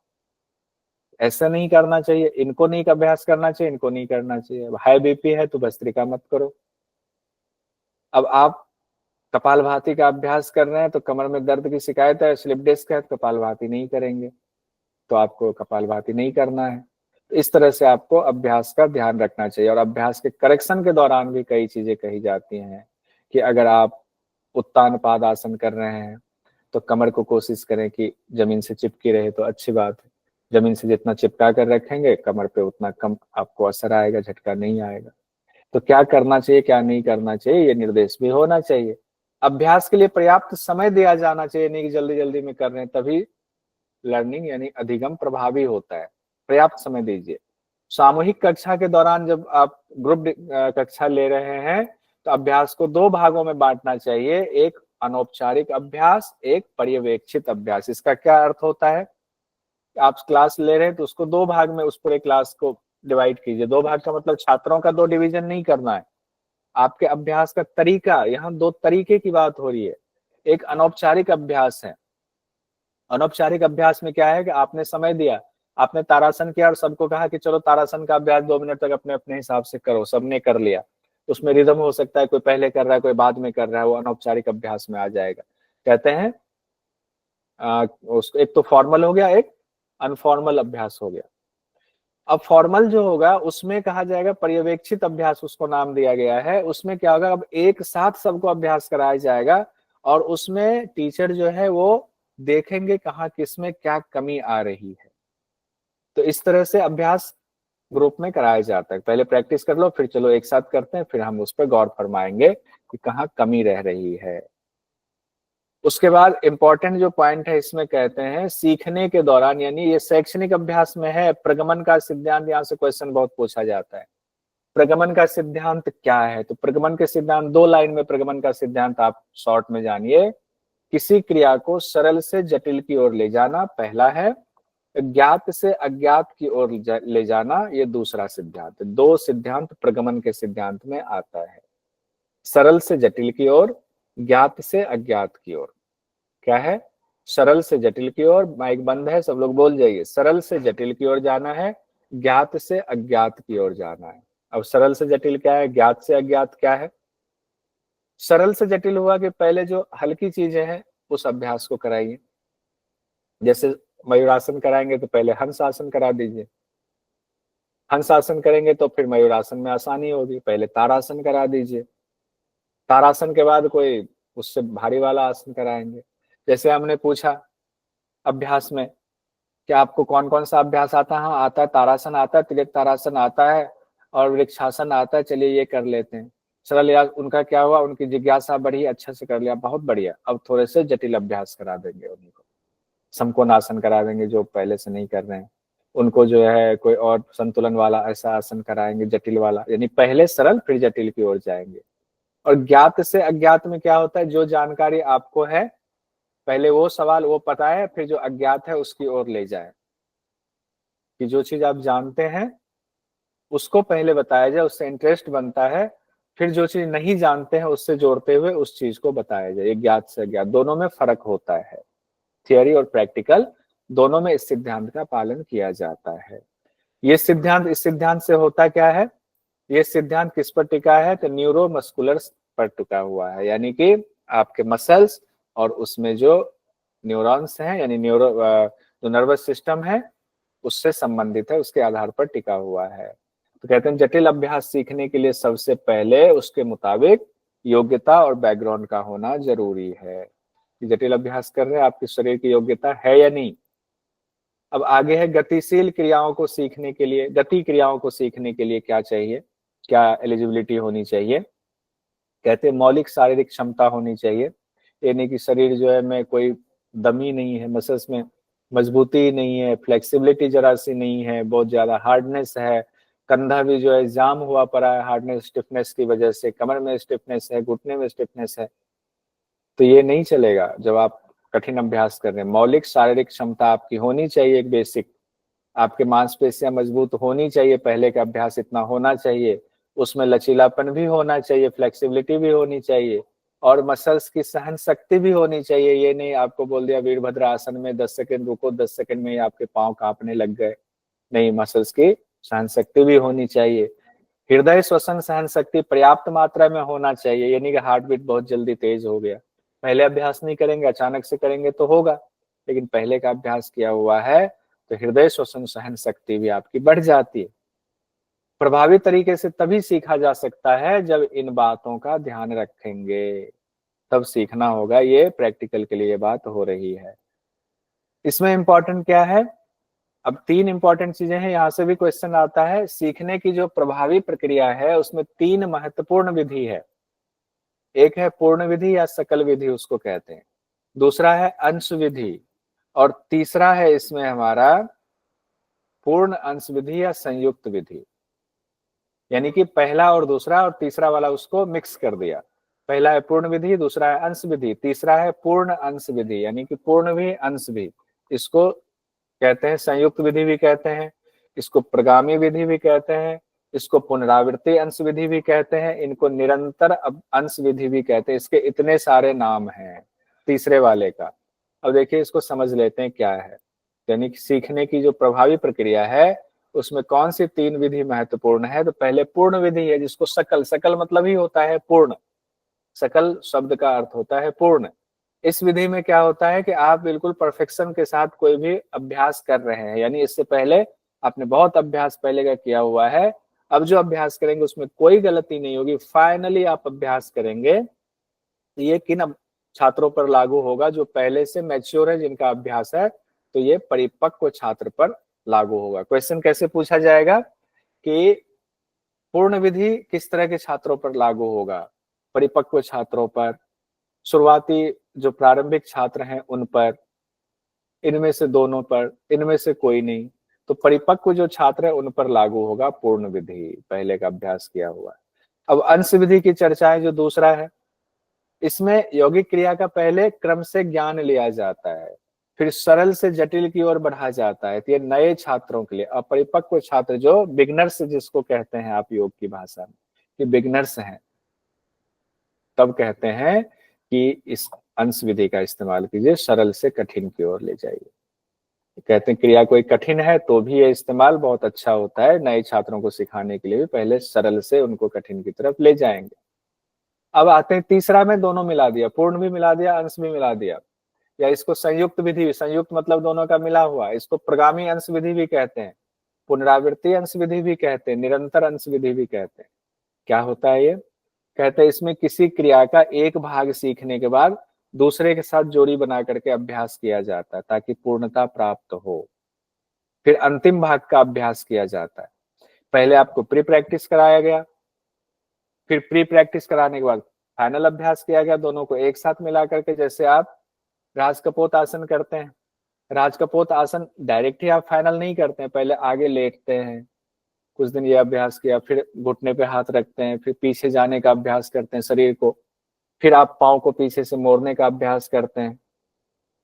ऐसा नहीं करना चाहिए, इनको नहीं अभ्यास करना चाहिए, इनको नहीं करना चाहिए। हाई बीपी है तो भस्त्रिका मत करो। अब आप कपालभाति का अभ्यास कर रहे हैं तो कमर में दर्द की शिकायत है, स्लिप डिस्क है, तो कपालभाति नहीं करेंगे, तो आपको कपालभाति नहीं करना है। तो इस तरह से आपको अभ्यास का ध्यान रखना चाहिए। और अभ्यास के करेक्शन के दौरान भी कई चीजें कही जाती हैं कि अगर आप उत्तान पादासन कर रहे हैं तो कमर को कोशिश करें कि जमीन से चिपकी रहे, तो अच्छी बात है। जमीन से जितना चिपका कर रखेंगे कमर पे उतना कम आपको असर आएगा, झटका नहीं आएगा। तो क्या करना चाहिए, क्या नहीं करना चाहिए, ये निर्देश भी होना चाहिए। अभ्यास के लिए पर्याप्त समय दिया जाना चाहिए, नहीं कि जल्दी जल्दी में कर रहे हैं, तभी लर्निंग यानी अधिगम प्रभावी होता है। पर्याप्त समय दीजिए। सामूहिक कक्षा के दौरान जब आप ग्रुप कक्षा ले रहे हैं तो अभ्यास को 2 भागों में बांटना चाहिए, एक अनौपचारिक अभ्यास, एक पर्यवेक्षित अभ्यास। इसका क्या अर्थ होता है? आप क्लास ले रहे हैं तो उसको 2 भाग में उस पूरे क्लास को डिवाइड कीजिए। 2 भाग का मतलब छात्रों का 2 डिवीजन नहीं करना है। आपके अभ्यास का तरीका, यहाँ 2 तरीके की बात हो रही है। एक अनौपचारिक अभ्यास है। अनौपचारिक अभ्यास में क्या है कि आपने समय दिया, आपने तारासन किया और सबको कहा कि चलो तारासन का अभ्यास 2 मिनट तक अपने अपने हिसाब से करो, सबने कर लिया। उसमें रिदम हो सकता है, कोई पहले कर रहा है, कोई बाद में कर रहा है, वो अनौपचारिक अभ्यास में आ जाएगा। कहते हैं उसको, एक तो फॉर्मल हो गया, एक अनफॉर्मल अभ्यास हो गया। अब फॉर्मल जो होगा उसमें कहा जाएगा पर्यवेक्षित अभ्यास, उसको नाम दिया गया है। उसमें क्या होगा, अब एक साथ सबको अभ्यास कराया जाएगा और उसमें टीचर जो है वो देखेंगे कहाँ किसमें क्या कमी आ रही है। तो इस तरह से अभ्यास ग्रुप में कराया जाता है। पहले प्रैक्टिस कर लो, फिर चलो एक साथ करते हैं, फिर हम उस पर गौर फरमाएंगे कि कहाँ कमी रह रही है। उसके बाद इंपॉर्टेंट जो पॉइंट है इसमें कहते हैं सीखने के दौरान, यानी ये शैक्षणिक अभ्यास में है, प्रगमन का सिद्धांत, यहाँ से क्वेश्चन बहुत पूछा जाता है। प्रगमन का सिद्धांत क्या है? तो प्रगमन के सिद्धांत 2 लाइन में प्रगमन का सिद्धांत आप शॉर्ट में जानिए। किसी क्रिया को सरल से जटिल की ओर ले जाना पहला है, ज्ञात से अज्ञात की ओर ले जाना ये दूसरा सिद्धांत। 2 सिद्धांत प्रगमन के सिद्धांत में आता है, सरल से जटिल की ओर, ज्ञात से अज्ञात की ओर। क्या है? सरल से जटिल की ओर। माइक बंद है, सब लोग बोल जाइए। सरल से जटिल की ओर जाना है, ज्ञात से अज्ञात की ओर जाना है। अब सरल से जटिल क्या है, ज्ञात से अज्ञात क्या है? सरल से जटिल हुआ कि पहले जो हल्की चीजें हैं उस अभ्यास को कराइए। जैसे मयूरासन कराएंगे तो पहले हंसासन करा दीजिए, हंसासन करेंगे तो फिर मयूरासन में आसानी होगी, पहले तारासन करा दीजिए। तारासन के बाद कोई उससे भारी वाला आसन कराएंगे। जैसे हमने पूछा अभ्यास में कि आपको कौन कौन सा अभ्यास आता है? हाँ आता है, तारासन आता है, तिलक तारासन आता है और वृक्षासन आता है, चलिए ये कर लेते हैं। सरल यार उनका क्या हुआ, उनकी जिज्ञासा बढ़ी, अच्छे से कर लिया, बहुत बढ़िया। अब थोड़े से जटिल अभ्यास करा देंगे उनको, समकोण आसन करा देंगे जो पहले से नहीं कर रहे हैं उनको, जो है कोई और संतुलन वाला ऐसा आसन कराएंगे जटिल वाला, यानी पहले सरल फिर जटिल की ओर जाएंगे। और ज्ञात से अज्ञात में क्या होता है, जो जानकारी आपको है पहले वो सवाल वो पता है, फिर जो अज्ञात है उसकी ओर ले जाए, कि जो चीज आप जानते हैं उसको पहले बताया जाए, उससे इंटरेस्ट बनता है, फिर जो चीज नहीं जानते हैं उससे जोड़ते हुए उस चीज को बताया जाए। ज्ञात से अज्ञात दोनों में फर्क होता है, थियोरी और प्रैक्टिकल दोनों में इस सिद्धांत का पालन किया जाता है। ये सिद्धांत, इस सिद्धांत से होता क्या है, ये सिद्धांत किस पर टिका है? तो न्यूरोमस्कुलर पर टिका हुआ है, यानी कि आपके मसल्स और उसमें जो न्यूरॉन्स हैं, यानी जो नर्वस सिस्टम है उससे संबंधित है, उसके आधार पर टिका हुआ है। तो कहते हैं जटिल अभ्यास सीखने के लिए सबसे पहले उसके मुताबिक योग्यता और बैकग्राउंड का होना जरूरी है। जटिल अभ्यास कर रहे हैं, आपके शरीर की योग्यता है या नहीं। अब आगे है गतिशील क्रियाओं को सीखने के लिए, गति क्रियाओं को सीखने के लिए क्या चाहिए, क्या एलिजिबिलिटी होनी चाहिए। कहते हैं मौलिक शारीरिक क्षमता होनी चाहिए, यानी कि शरीर जो है में कोई दमी नहीं है, मसल्स में मजबूती नहीं है, फ्लेक्सिबिलिटी जरा सी नहीं है, बहुत ज्यादा हार्डनेस है, कंधा भी जो है जाम हुआ पड़ा है हार्डनेस स्टिफनेस की वजह से, कमर में स्टिफनेस है, घुटने में स्टिफनेस है, तो ये नहीं चलेगा जब आप कठिन अभ्यास कर रहे हैं। मौलिक शारीरिक क्षमता आपकी होनी चाहिए, एक बेसिक, आपके मांसपेशियां मजबूत होनी चाहिए, पहले का अभ्यास इतना होना चाहिए, उसमें लचीलापन भी होना चाहिए, फ्लेक्सिबिलिटी भी होनी चाहिए, और मसल्स की सहन शक्ति भी होनी चाहिए। ये नहीं आपको बोल दिया वीरभद्र आसन में 10 सेकंड रुको, 10 सेकंड में ही आपके पांव कांपने लग गए, नहीं, मसल्स की सहन शक्ति भी होनी चाहिए। हृदय श्वसन सहन शक्ति पर्याप्त मात्रा में होना चाहिए, यानी कि हार्ट बीट बहुत जल्दी तेज हो गया, पहले अभ्यास नहीं करेंगे, अचानक से करेंगे तो होगा, लेकिन पहले का अभ्यास किया हुआ है तो हृदय श्वसन सहन शक्ति भी आपकी बढ़ जाती है। प्रभावी तरीके से तभी सीखा जा सकता है जब इन बातों का ध्यान रखेंगे, तब सीखना होगा। ये प्रैक्टिकल के लिए ये बात हो रही है। इसमें इंपॉर्टेंट क्या है, अब 3 इंपॉर्टेंट चीजें हैं, यहां से भी क्वेश्चन आता है। सीखने की जो प्रभावी प्रक्रिया है उसमें 3 महत्वपूर्ण विधि है। एक है पूर्ण विधि या सकल विधि उसको कहते हैं, दूसरा है अंश विधि, और तीसरा है इसमें हमारा पूर्ण अंश विधि या संयुक्त विधि। यानी कि पहला और दूसरा और तीसरा वाला उसको मिक्स कर दिया, पहला है पूर्ण विधि, दूसरा है अंश विधि, तीसरा है पूर्ण अंश विधि, यानी कि पूर्ण भी अंश भी। इसको कहते हैं संयुक्त विधि भी कहते हैं, इसको प्रगामी विधि भी कहते हैं, इसको पुनरावृत्ति अंश विधि भी कहते हैं, इनको निरंतर अंश विधि भी कहते हैं। इसके इतने सारे नाम हैं तीसरे वाले का। अब देखिए इसको समझ लेते हैं क्या है। यानी कि सीखने की जो प्रभावी प्रक्रिया है उसमें कौन सी 3 विधि महत्वपूर्ण है। तो पहले पूर्ण विधि है, जिसको सकल, सकल मतलब ही होता है पूर्ण, सकल शब्द का अर्थ होता है पूर्ण। इस विधि में क्या होता है कि आप बिल्कुल परफेक्शन के साथ कोई भी अभ्यास कर रहे हैं, यानी इससे पहले आपने बहुत अभ्यास पहले का किया हुआ है, अब जो अभ्यास करेंगे उसमें कोई गलती नहीं होगी। फाइनली आप अभ्यास करेंगे, ये किन छात्रों पर लागू होगा, जो पहले से मैच्योर है, जिनका अभ्यास है, तो ये परिपक्व छात्र पर लागू होगा। क्वेश्चन कैसे पूछा जाएगा कि पूर्ण विधि किस तरह के छात्रों पर लागू होगा, परिपक्व छात्रों पर, शुरुआती जो प्रारंभिक छात्र हैं उन पर, इनमें से दोनों पर, इनमें से कोई नहीं। तो परिपक्व जो छात्र है उन पर लागू होगा पूर्ण विधि, पहले का अभ्यास किया हुआ। अब अंश विधि की चर्चाएं जो दूसरा है, इसमें यौगिक क्रिया का पहले क्रम से ज्ञान लिया जाता है, फिर सरल से जटिल की ओर बढ़ा जाता है। तो ये नए छात्रों के लिए, अपरिपक्व छात्र जो बिगनर्स जिसको कहते हैं आप योग की भाषा में, कि बिगनर्स हैं, तब कहते हैं कि इस अंश विधि का इस्तेमाल कीजिए, सरल से कठिन की ओर ले जाइए। कहते हैं क्रिया कोई कठिन है तो भी ये इस्तेमाल बहुत अच्छा होता है, नए छात्रों को सिखाने के लिए भी पहले सरल से उनको कठिन की तरफ ले जाएंगे। अब आते हैं तीसरा में दोनों मिला दिया, पूर्ण भी मिला दिया, अंश भी मिला दिया, या इसको संयुक्त विधि, संयुक्त मतलब दोनों का मिला हुआ, इसको प्रगामी अंश विधि भी कहते हैं, पुनरावृत्ति अंश विधि भी कहते हैं, निरंतर अंश विधि भी कहते हैं। क्या होता है ये, कहते हैं इसमें किसी क्रिया का एक भाग सीखने के बाद दूसरे के साथ जोड़ी बना करके अभ्यास किया जाता है ताकि पूर्णता प्राप्त हो, फिर अंतिम भाग का अभ्यास किया जाता है। पहले आपको प्री प्रैक्टिस कराया गया, फिर प्री प्रैक्टिस कराने के बाद फाइनल अभ्यास किया गया, दोनों को एक साथ मिला करके। जैसे आप राजकपोत आसन करते हैं, राजकपोत आसन डायरेक्ट ही आप फाइनल नहीं करते हैं, पहले आगे लेटते हैं, कुछ दिन ये अभ्यास किया, फिर घुटने पे हाथ रखते हैं, फिर पीछे जाने का अभ्यास करते हैं शरीर को, फिर आप पाँव को पीछे से मोड़ने का अभ्यास करते हैं।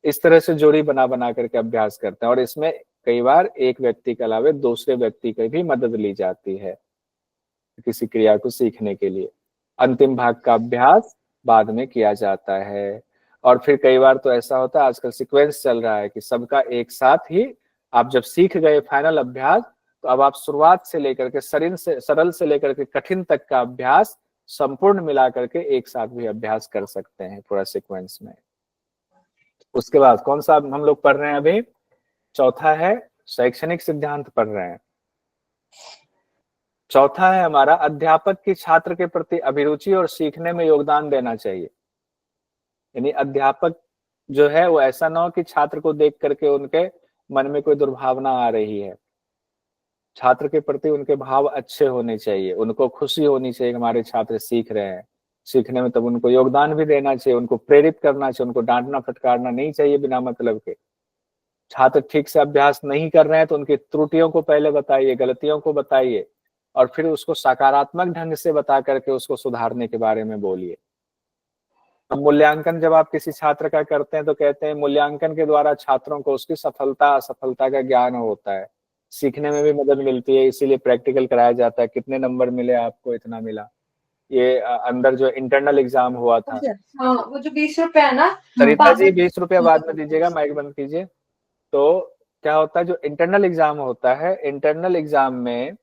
इस तरह से जोड़ी बना बना करके अभ्यास करते हैं, और इसमें कई बार एक व्यक्ति के अलावा दूसरे व्यक्ति की भी मदद ली जाती है किसी क्रिया को सीखने के लिए। अंतिम भाग का अभ्यास बाद में किया जाता है। और फिर कई बार तो ऐसा होता है, आजकल सीक्वेंस चल रहा है कि सबका एक साथ ही, आप जब सीख गए फाइनल अभ्यास, तो अब आप शुरुआत से लेकर के सरल से लेकर के कठिन तक का अभ्यास संपूर्ण मिला करके एक साथ भी अभ्यास कर सकते हैं पूरा सीक्वेंस में। उसके बाद कौन सा हम लोग पढ़ रहे हैं अभी, चौथा है शैक्षणिक सिद्धांत पढ़ रहे हैं। चौथा है हमारा अध्यापक की छात्र के प्रति अभिरुचि और सीखने में योगदान देना चाहिए। यानी अध्यापक जो है वो ऐसा ना हो कि छात्र को देख करके उनके मन में कोई दुर्भावना आ रही है। छात्र के प्रति उनके भाव अच्छे होने चाहिए, उनको खुशी होनी चाहिए कि हमारे छात्र सीख रहे हैं। सीखने में तब उनको योगदान भी देना चाहिए, उनको प्रेरित करना चाहिए, उनको डांटना फटकारना नहीं चाहिए बिना मतलब के। छात्र ठीक से अभ्यास नहीं कर रहे हैं तो उनकी त्रुटियों को पहले बताइए, गलतियों को बताइए और फिर उसको सकारात्मक ढंग से बता करके उसको सुधारने के बारे में बोलिए। अब मूल्यांकन जब आप किसी छात्र का करते हैं तो कहते हैं मूल्यांकन के द्वारा छात्रों को उसकी सफलता असफलता का ज्ञान होता है, सीखने में भी मदद मिलती है, इसीलिए प्रैक्टिकल कराया जाता है। कितने नंबर मिले आपको, इतना मिला। ये अंदर जो इंटरनल एग्जाम हुआ था, हाँ, वो जो 20 रुपए है ना, सरिता जी 20 रुपया बाद में दीजिएगा, माइक बंद कीजिए। तो क्या होता है, जो इंटरनल एग्जाम होता है, इंटरनल एग्जाम में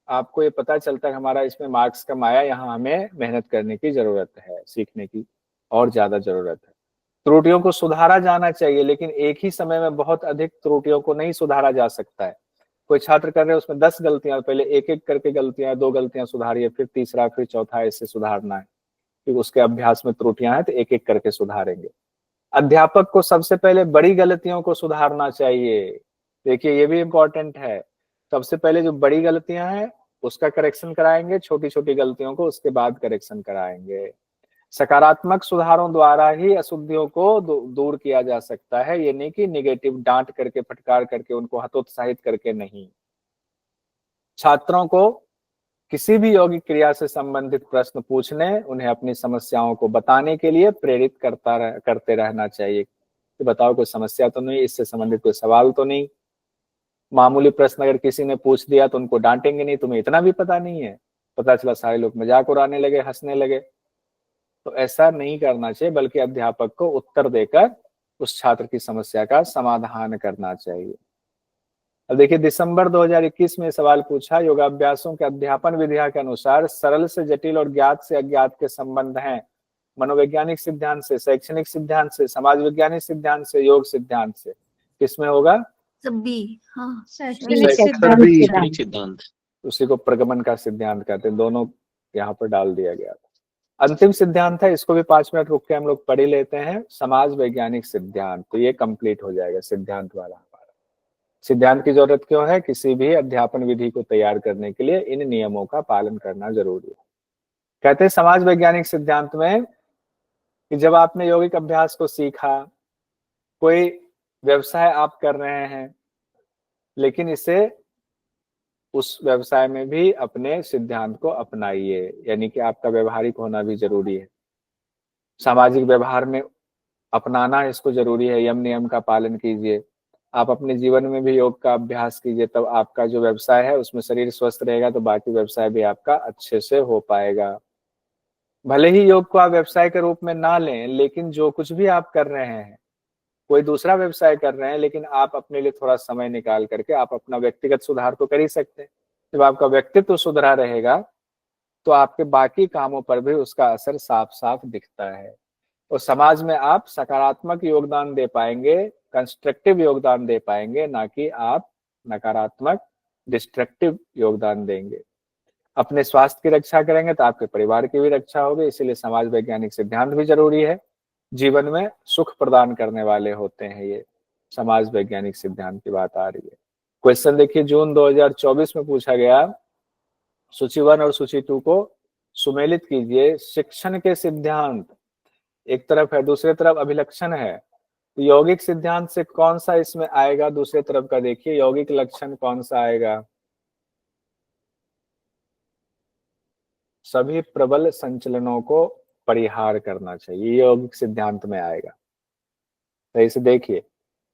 आपको ये पता चलता है हमारा इसमें मार्क्स कम आया, यहाँ हमें मेहनत करने की जरूरत है, सीखने की और ज्यादा जरूरत है। त्रुटियों को सुधारा जाना चाहिए, लेकिन एक ही समय में बहुत अधिक त्रुटियों को नहीं सुधारा जा सकता है। कोई छात्र कर रहे हैं उसमें 10 गलतियां, पहले एक एक करके गलतियां, 2 गलतियां सुधारिए, फिर तीसरा, फिर चौथा, ऐसे सुधारना है। फिर उसके अभ्यास में त्रुटियां हैं तो एक एक करके सुधारेंगे। अध्यापक को सबसे पहले बड़ी गलतियों को सुधारना चाहिए। देखिए ये भी इम्पोर्टेंट है, सबसे पहले जो बड़ी गलतियां हैं उसका करेक्शन कराएंगे, छोटी छोटी गलतियों को उसके बाद करेक्शन कराएंगे। सकारात्मक सुधारों द्वारा ही अशुद्धियों को दूर किया जा सकता है, ये नहीं कि निगेटिव डांट करके फटकार करके उनको हतोत्साहित करके नहीं। छात्रों को किसी भी यौगिक क्रिया से संबंधित प्रश्न पूछने, उन्हें अपनी समस्याओं को बताने के लिए प्रेरित करते रहना चाहिए कि बताओ कोई समस्या तो नहीं, इससे संबंधित कोई सवाल तो नहीं। मामूली प्रश्न अगर किसी ने पूछ दिया तो उनको डांटेंगे नहीं, तुम्हें इतना भी पता नहीं है, पता चला सारे लोग मजाक उड़ाने लगे, हंसने लगे। तो ऐसा नहीं करना चाहिए, बल्कि अध्यापक को उत्तर देकर उस छात्र की समस्या का समाधान करना चाहिए। अब देखिए दिसंबर 2021 में सवाल पूछा, योगाभ्यासों के अध्यापन विधिया के अनुसार सरल से जटिल और ज्ञात से अज्ञात के संबंध हैं मनोवैज्ञानिक सिद्धांत से, शैक्षणिक सिद्धांत से, समाज वैज्ञानिक सिद्धांत से, योग सिद्धांत से। किसमें होगा? सभी। हाँ, शैक्षणिक सिद्धांत। उसी को प्रगमन का सिद्धांत कहते हैं। दोनों यहाँ पर डाल दिया गया था। अंतिम सिद्धांत है, इसको भी 5 मिनट रुक के हम लोग पढ़ ही लेते हैं, समाज वैज्ञानिक सिद्धांत। तो ये कंप्लीट हो जाएगा सिद्धांत वाला हमारा। सिद्धांत की जरूरत क्यों है? किसी भी अध्यापन विधि को तैयार करने के लिए इन नियमों का पालन करना जरूरी है। कहते हैं समाज वैज्ञानिक सिद्धांत में कि जब आपने यौगिक अभ्यास को सीखा, कोई व्यवसाय आप कर रहे हैं, लेकिन इसे उस व्यवसाय में भी अपने सिद्धांत को अपनाइए, यानी कि आपका व्यवहारिक होना भी जरूरी है। सामाजिक व्यवहार में अपनाना इसको जरूरी है, यम नियम का पालन कीजिए। आप अपने जीवन में भी योग का अभ्यास कीजिए, तब आपका जो व्यवसाय है उसमें शरीर स्वस्थ रहेगा तो बाकी व्यवसाय भी आपका अच्छे से हो पाएगा। भले ही योग को आप व्यवसाय के रूप में ना लें, लेकिन जो कुछ भी आप कर रहे हैं, कोई दूसरा व्यवसाय कर रहे हैं, लेकिन आप अपने लिए थोड़ा समय निकाल करके आप अपना व्यक्तिगत सुधार तो कर ही सकते हैं। जब आपका व्यक्तित्व सुधरा रहेगा तो आपके बाकी कामों पर भी उसका असर साफ साफ दिखता है और समाज में आप सकारात्मक योगदान दे पाएंगे, कंस्ट्रक्टिव योगदान दे पाएंगे, ना कि आप नकारात्मक डिस्ट्रक्टिव योगदान देंगे। अपने स्वास्थ्य की रक्षा करेंगे तो आपके परिवार की भी रक्षा होगी, इसीलिए समाज वैज्ञानिक सिद्धांत भी जरूरी है। जीवन में सुख प्रदान करने वाले होते हैं ये समाज वैज्ञानिक सिद्धांत की बात आ रही है। क्वेश्चन देखिए, जून 2024 में पूछा गया, सूची 1 और सूची 2 को सुमेलित कीजिए। शिक्षण के सिद्धांत एक तरफ है, दूसरी तरफ अभिलक्षण है। तो यौगिक सिद्धांत से कौन सा इसमें आएगा? दूसरे तरफ का देखिए, यौगिक लक्षण कौन सा आएगा? सभी प्रबल संचलनों को परिहार करना चाहिए, यौगिक सिद्धांत में आएगा। तो इसे देखिए,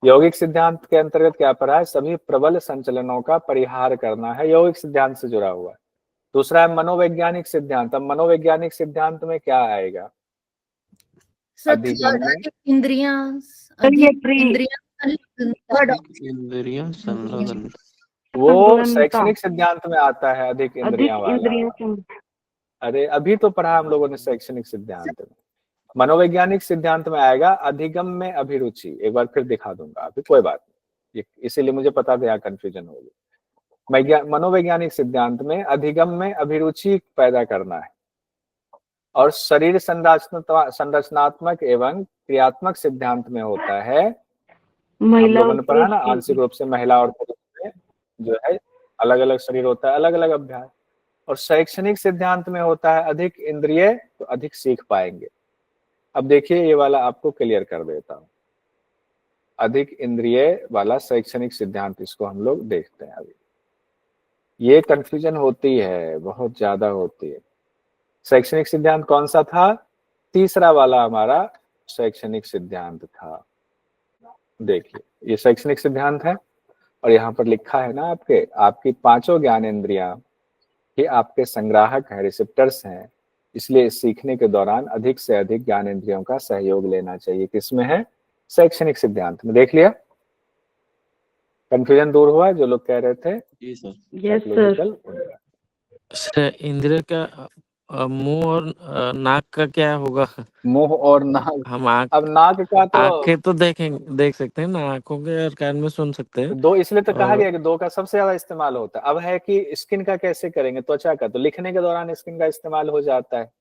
यौगिक सिद्धांत के अंतर्गत क्या पढ़ा है? सभी प्रबल संचलनों का परिहार करना है, यौगिक सिद्धांत से जुड़ा हुआ है। दूसरा है मनोवैज्ञानिक सिद्धांत। अब मनोवैज्ञानिक सिद्धांत में क्या आएगा? इंद्रियां इंद्रियां वो शैक्षणिक सिद्धांत में आता है, अधिक इंद्रियां वाला। अरे अभी तो पढ़ा हम लोगों ने शैक्षणिक सिद्धांत में। मनोवैज्ञानिक सिद्धांत में आएगा अधिगम में अभिरुचि। एक बार फिर दिखा दूंगा, अभी कोई बात नहीं। इसीलिए मुझे पता था यहाँ कंफ्यूजन होगी। मनोवैज्ञानिक सिद्धांत में अधिगम में अभिरुचि पैदा करना है, और शरीर संरचनात्मक एवं क्रियात्मक सिद्धांत में होता है, हम लोगों ने पढ़ा ना, आंशिक रूप से महिला और पुरुष में जो है अलग अलग शरीर होता है, अलग अलग अभ्यास। और शैक्षणिक सिद्धांत में होता है अधिक इंद्रिय तो अधिक सीख पाएंगे। अब देखिए ये वाला आपको क्लियर कर देता हूं, अधिक इंद्रिय वाला शैक्षणिक सिद्धांत, इसको हम लोग देखते हैं। अभी ये कंफ्यूजन होती है, बहुत ज्यादा होती है। शैक्षणिक सिद्धांत कौन सा था? तीसरा वाला हमारा शैक्षणिक सिद्धांत था। देखिए ये शैक्षणिक सिद्धांत है, और यहाँ पर लिखा है ना आपकी पांचों ज्ञानेंद्रियां ही आपके संग्राहक हैं, रिसेप्टर्स हैं, इसलिए सीखने के दौरान अधिक से अधिक ज्ञानेंद्रियों का सहयोग लेना चाहिए। किसमें है? शैक्षणिक सिद्धांत में। देख लिया, कंफ्यूजन दूर हुआ जो लोग कह रहे थे? Yes sir. इंद्रिय का मुंह और नाक का क्या होगा? मुंह और नाक, हम अब नाक का तो आंखें तो देख सकते हैं ना, आंखों के और कान में सुन सकते हैं। दो, इसलिए तो कहा गया कि दो का सबसे ज्यादा इस्तेमाल होता है। अब है कि स्किन का कैसे करेंगे? त्वचा का तो लिखने के दौरान स्किन का इस्तेमाल हो जाता है।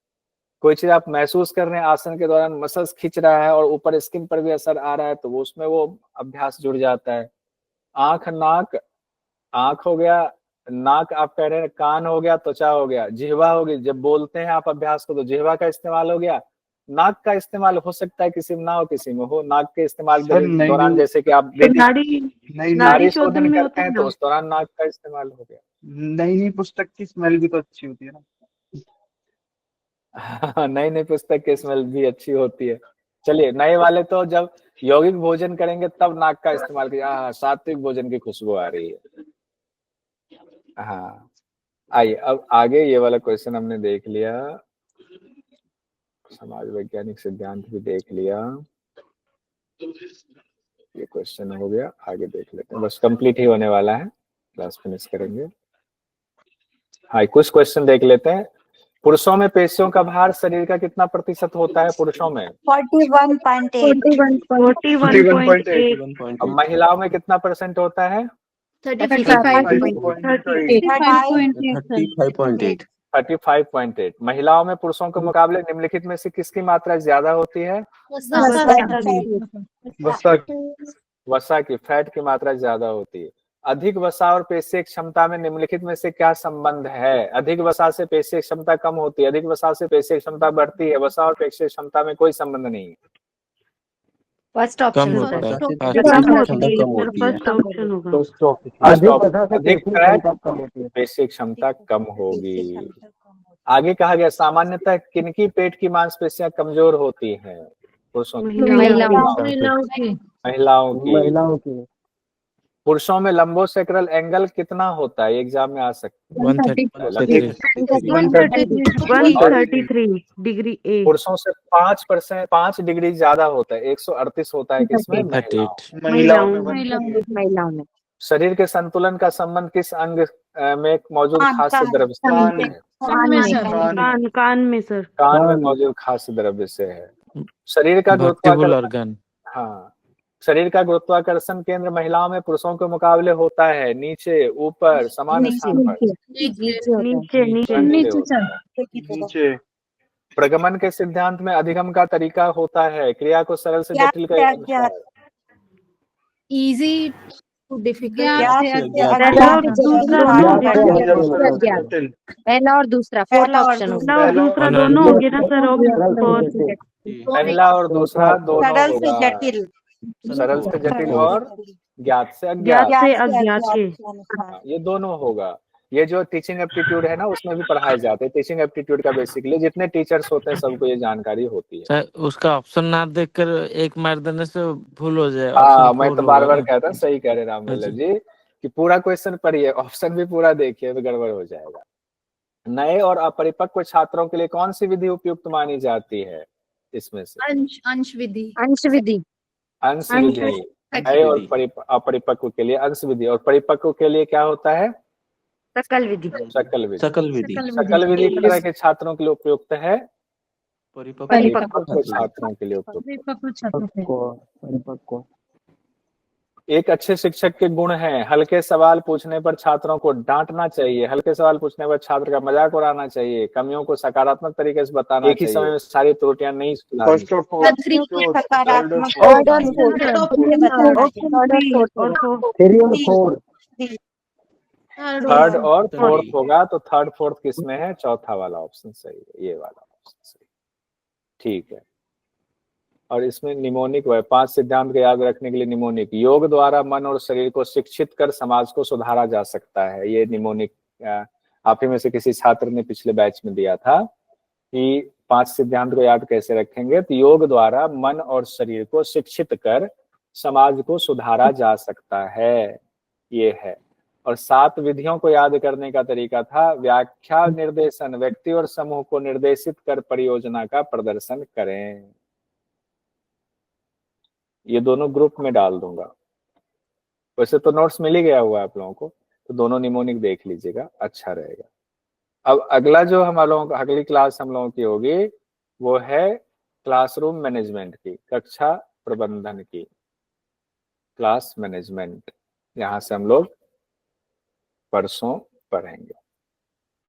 कोई चीज आप महसूस कर रहे हैं आसन के दौरान, मसल्स खींच रहा है और ऊपर स्किन पर भी असर आ रहा है, तो वो उसमें वो अभ्यास जुड़ जाता है। आंख, नाक, आंख हो गया, नाक आप कह रहे हैं, कान हो गया, त्वचा हो गया, जिह्वा होगी, जब बोलते हैं आप अभ्यास को तो जिह्वा का इस्तेमाल हो गया। नाक का इस्तेमाल हो सकता है किसी में ना हो, किसी में हो। नाक के इस्तेमाल के दौरान जैसे कि आप नाड़ी शोधन करते हैं तो उस दौरान नाक का इस्तेमाल हो गया। नई पुस्तक की स्मेल भी तो अच्छी होती है ना। नई पुस्तक की स्मेल भी अच्छी होती है। चलिए, नए वाले तो जब यौगिक भोजन करेंगे तब नाक का इस्तेमाल कीजिए। हाँ, सात्विक भोजन की खुशबू आ रही है। हाँ, आइए अब आगे। ये वाला क्वेश्चन हमने देख लिया, समाज वैज्ञानिक सिद्धांत भी देख लिया, ये क्वेश्चन हो गया। आगे देख लेते हैं, बस कंप्लीट ही होने वाला है, क्लास फिनिश करेंगे। हाँ, कुछ क्वेश्चन देख लेते हैं। पुरुषों में पेशियों का भार शरीर का कितना प्रतिशत होता है? पुरुषों में 41.8। अब महिलाओं में कितना परसेंट होता है? 35.8। महिलाओं में पुरुषों के मुकाबले निम्नलिखित में से किसकी मात्रा ज्यादा होती है? वसा की, फैट की मात्रा ज्यादा होती है। अधिक वसा और पेशीय क्षमता में निम्नलिखित में से क्या संबंध है? अधिक वसा से पेशीय क्षमता कम होती है, अधिक वसा से पेशीय क्षमता बढ़ती है, वसा और पेशीय क्षमता में कोई संबंध नहीं है। फर्स्ट कम ऑप्शन होता है। अधिक फैट, पेशीय क्षमता कम होगी। आगे कहा गया सामान्यतः किनकी पेट की मांसपेशियां कमजोर होती हैं? पुरुषों की, महिलाओं की। पुरुषों में लंबोसेक्रल एंगल कितना होता है? एग्जाम में आ सकता है। 133 डिग्री। पुरुषों से 5 डिग्री ज्यादा होता है, 138 होता है। किसमें? महिलाओं में। शरीर के संतुलन का संबंध किस अंग में मौजूद खाद्य द्रव्य से है? कान में सर। कान में मौजूद खाद्य द्रव्य से है। शरीर का गुरुत्वाकर्षण, हाँ, शरीर का गुरुत्वाकर्षण केंद्र महिलाओं में पुरुषों के मुकाबले होता है नीचे, ऊपर, समान स्थान पर? नीचे। प्रगमन के सिद्धांत में अधिगम का तरीका होता है, क्रिया को सरल से जटिल का इजी टू डिफिकल्ट। पहला और दूसरा, फोर्थ ऑप्शन होगा। दूसरा दोनों हो गया ना सर? पहला और दूसरा दोनों सरल से होगा। जटिल। सरल से जटिल और ज्ञात से ज्ञात अज्ञात, से अज्ञात के। ये दोनों होगा। ये जो टीचिंग एप्टीट्यूड है ना, उसमें भी पढ़ाए जाते हैं। टीचिंग एप्टीट्यूड का बेसिकली जितने टीचर्स होते हैं सबको ये जानकारी होती है। सर उसका ऑप्शन ना देखकर एक मार देने से भूल हो जाए। हाँ, मैं तो बार बार कहता, सही कह रहे रामवल्लभ जी कि पूरा क्वेश्चन पढ़िए, ऑप्शन भी पूरा देखिए, तो गड़बड़ हो जाएगा। नए और अपरिपक्व छात्रों के लिए कौन सी विधि उपयुक्त मानी जाती है? इसमें से अंश विधि। नए और अपरिपक्व के लिए अंश विधि, और परिपक्व के लिए क्या होता है? सकल विधि। सकल विधि किस तरह के छात्रों के लिए उपयुक्त है? परिपक्व छात्रों के लिए उपयुक्त। एक अच्छे शिक्षक के गुण हैं, हल्के सवाल पूछने पर छात्रों को डांटना चाहिए, हल्के सवाल पूछने पर छात्र का मजाक उड़ाना चाहिए, कमियों को सकारात्मक तरीके से बताना चाहिए, एक ही समय में सारी त्रुटियां नहीं सुधारनी। फर्स्ट ऑफ ऑल सकारात्मक थर्ड और फोर्थ थर्ड और फोर्थ होगा, तो थर्ड फोर्थ किसमें है? चौथा वाला ऑप्शन सही है, ये वाला ऑप्शन सही। ठीक है, और इसमें निमोनिक है, 5 सिद्धांत को याद रखने के लिए निमोनिक। योग द्वारा मन और शरीर को शिक्षित कर समाज को सुधारा जा सकता है, ये निमोनिक आप ही में से किसी छात्र ने पिछले बैच में दिया था कि 5 सिद्धांत को याद कैसे रखेंगे, तो योग द्वारा मन और शरीर को शिक्षित कर समाज को सुधारा जा सकता है, ये है। और 7 विधियों को याद करने का तरीका था, व्याख्या निर्देशन, व्यक्ति और समूह को निर्देशित कर परियोजना का प्रदर्शन करें। ये दोनों ग्रुप में डाल दूंगा, वैसे तो नोट्स मिल ही गया हुआ है आप लोगों को, तो दोनों निमोनिक देख लीजिएगा, अच्छा रहेगा। अब अगला जो हम लोगों का अगली क्लास हम लोगों की होगी वो है क्लासरूम मैनेजमेंट की, कक्षा प्रबंधन की, क्लास मैनेजमेंट। यहाँ से हम लोग परसों पढ़ेंगे।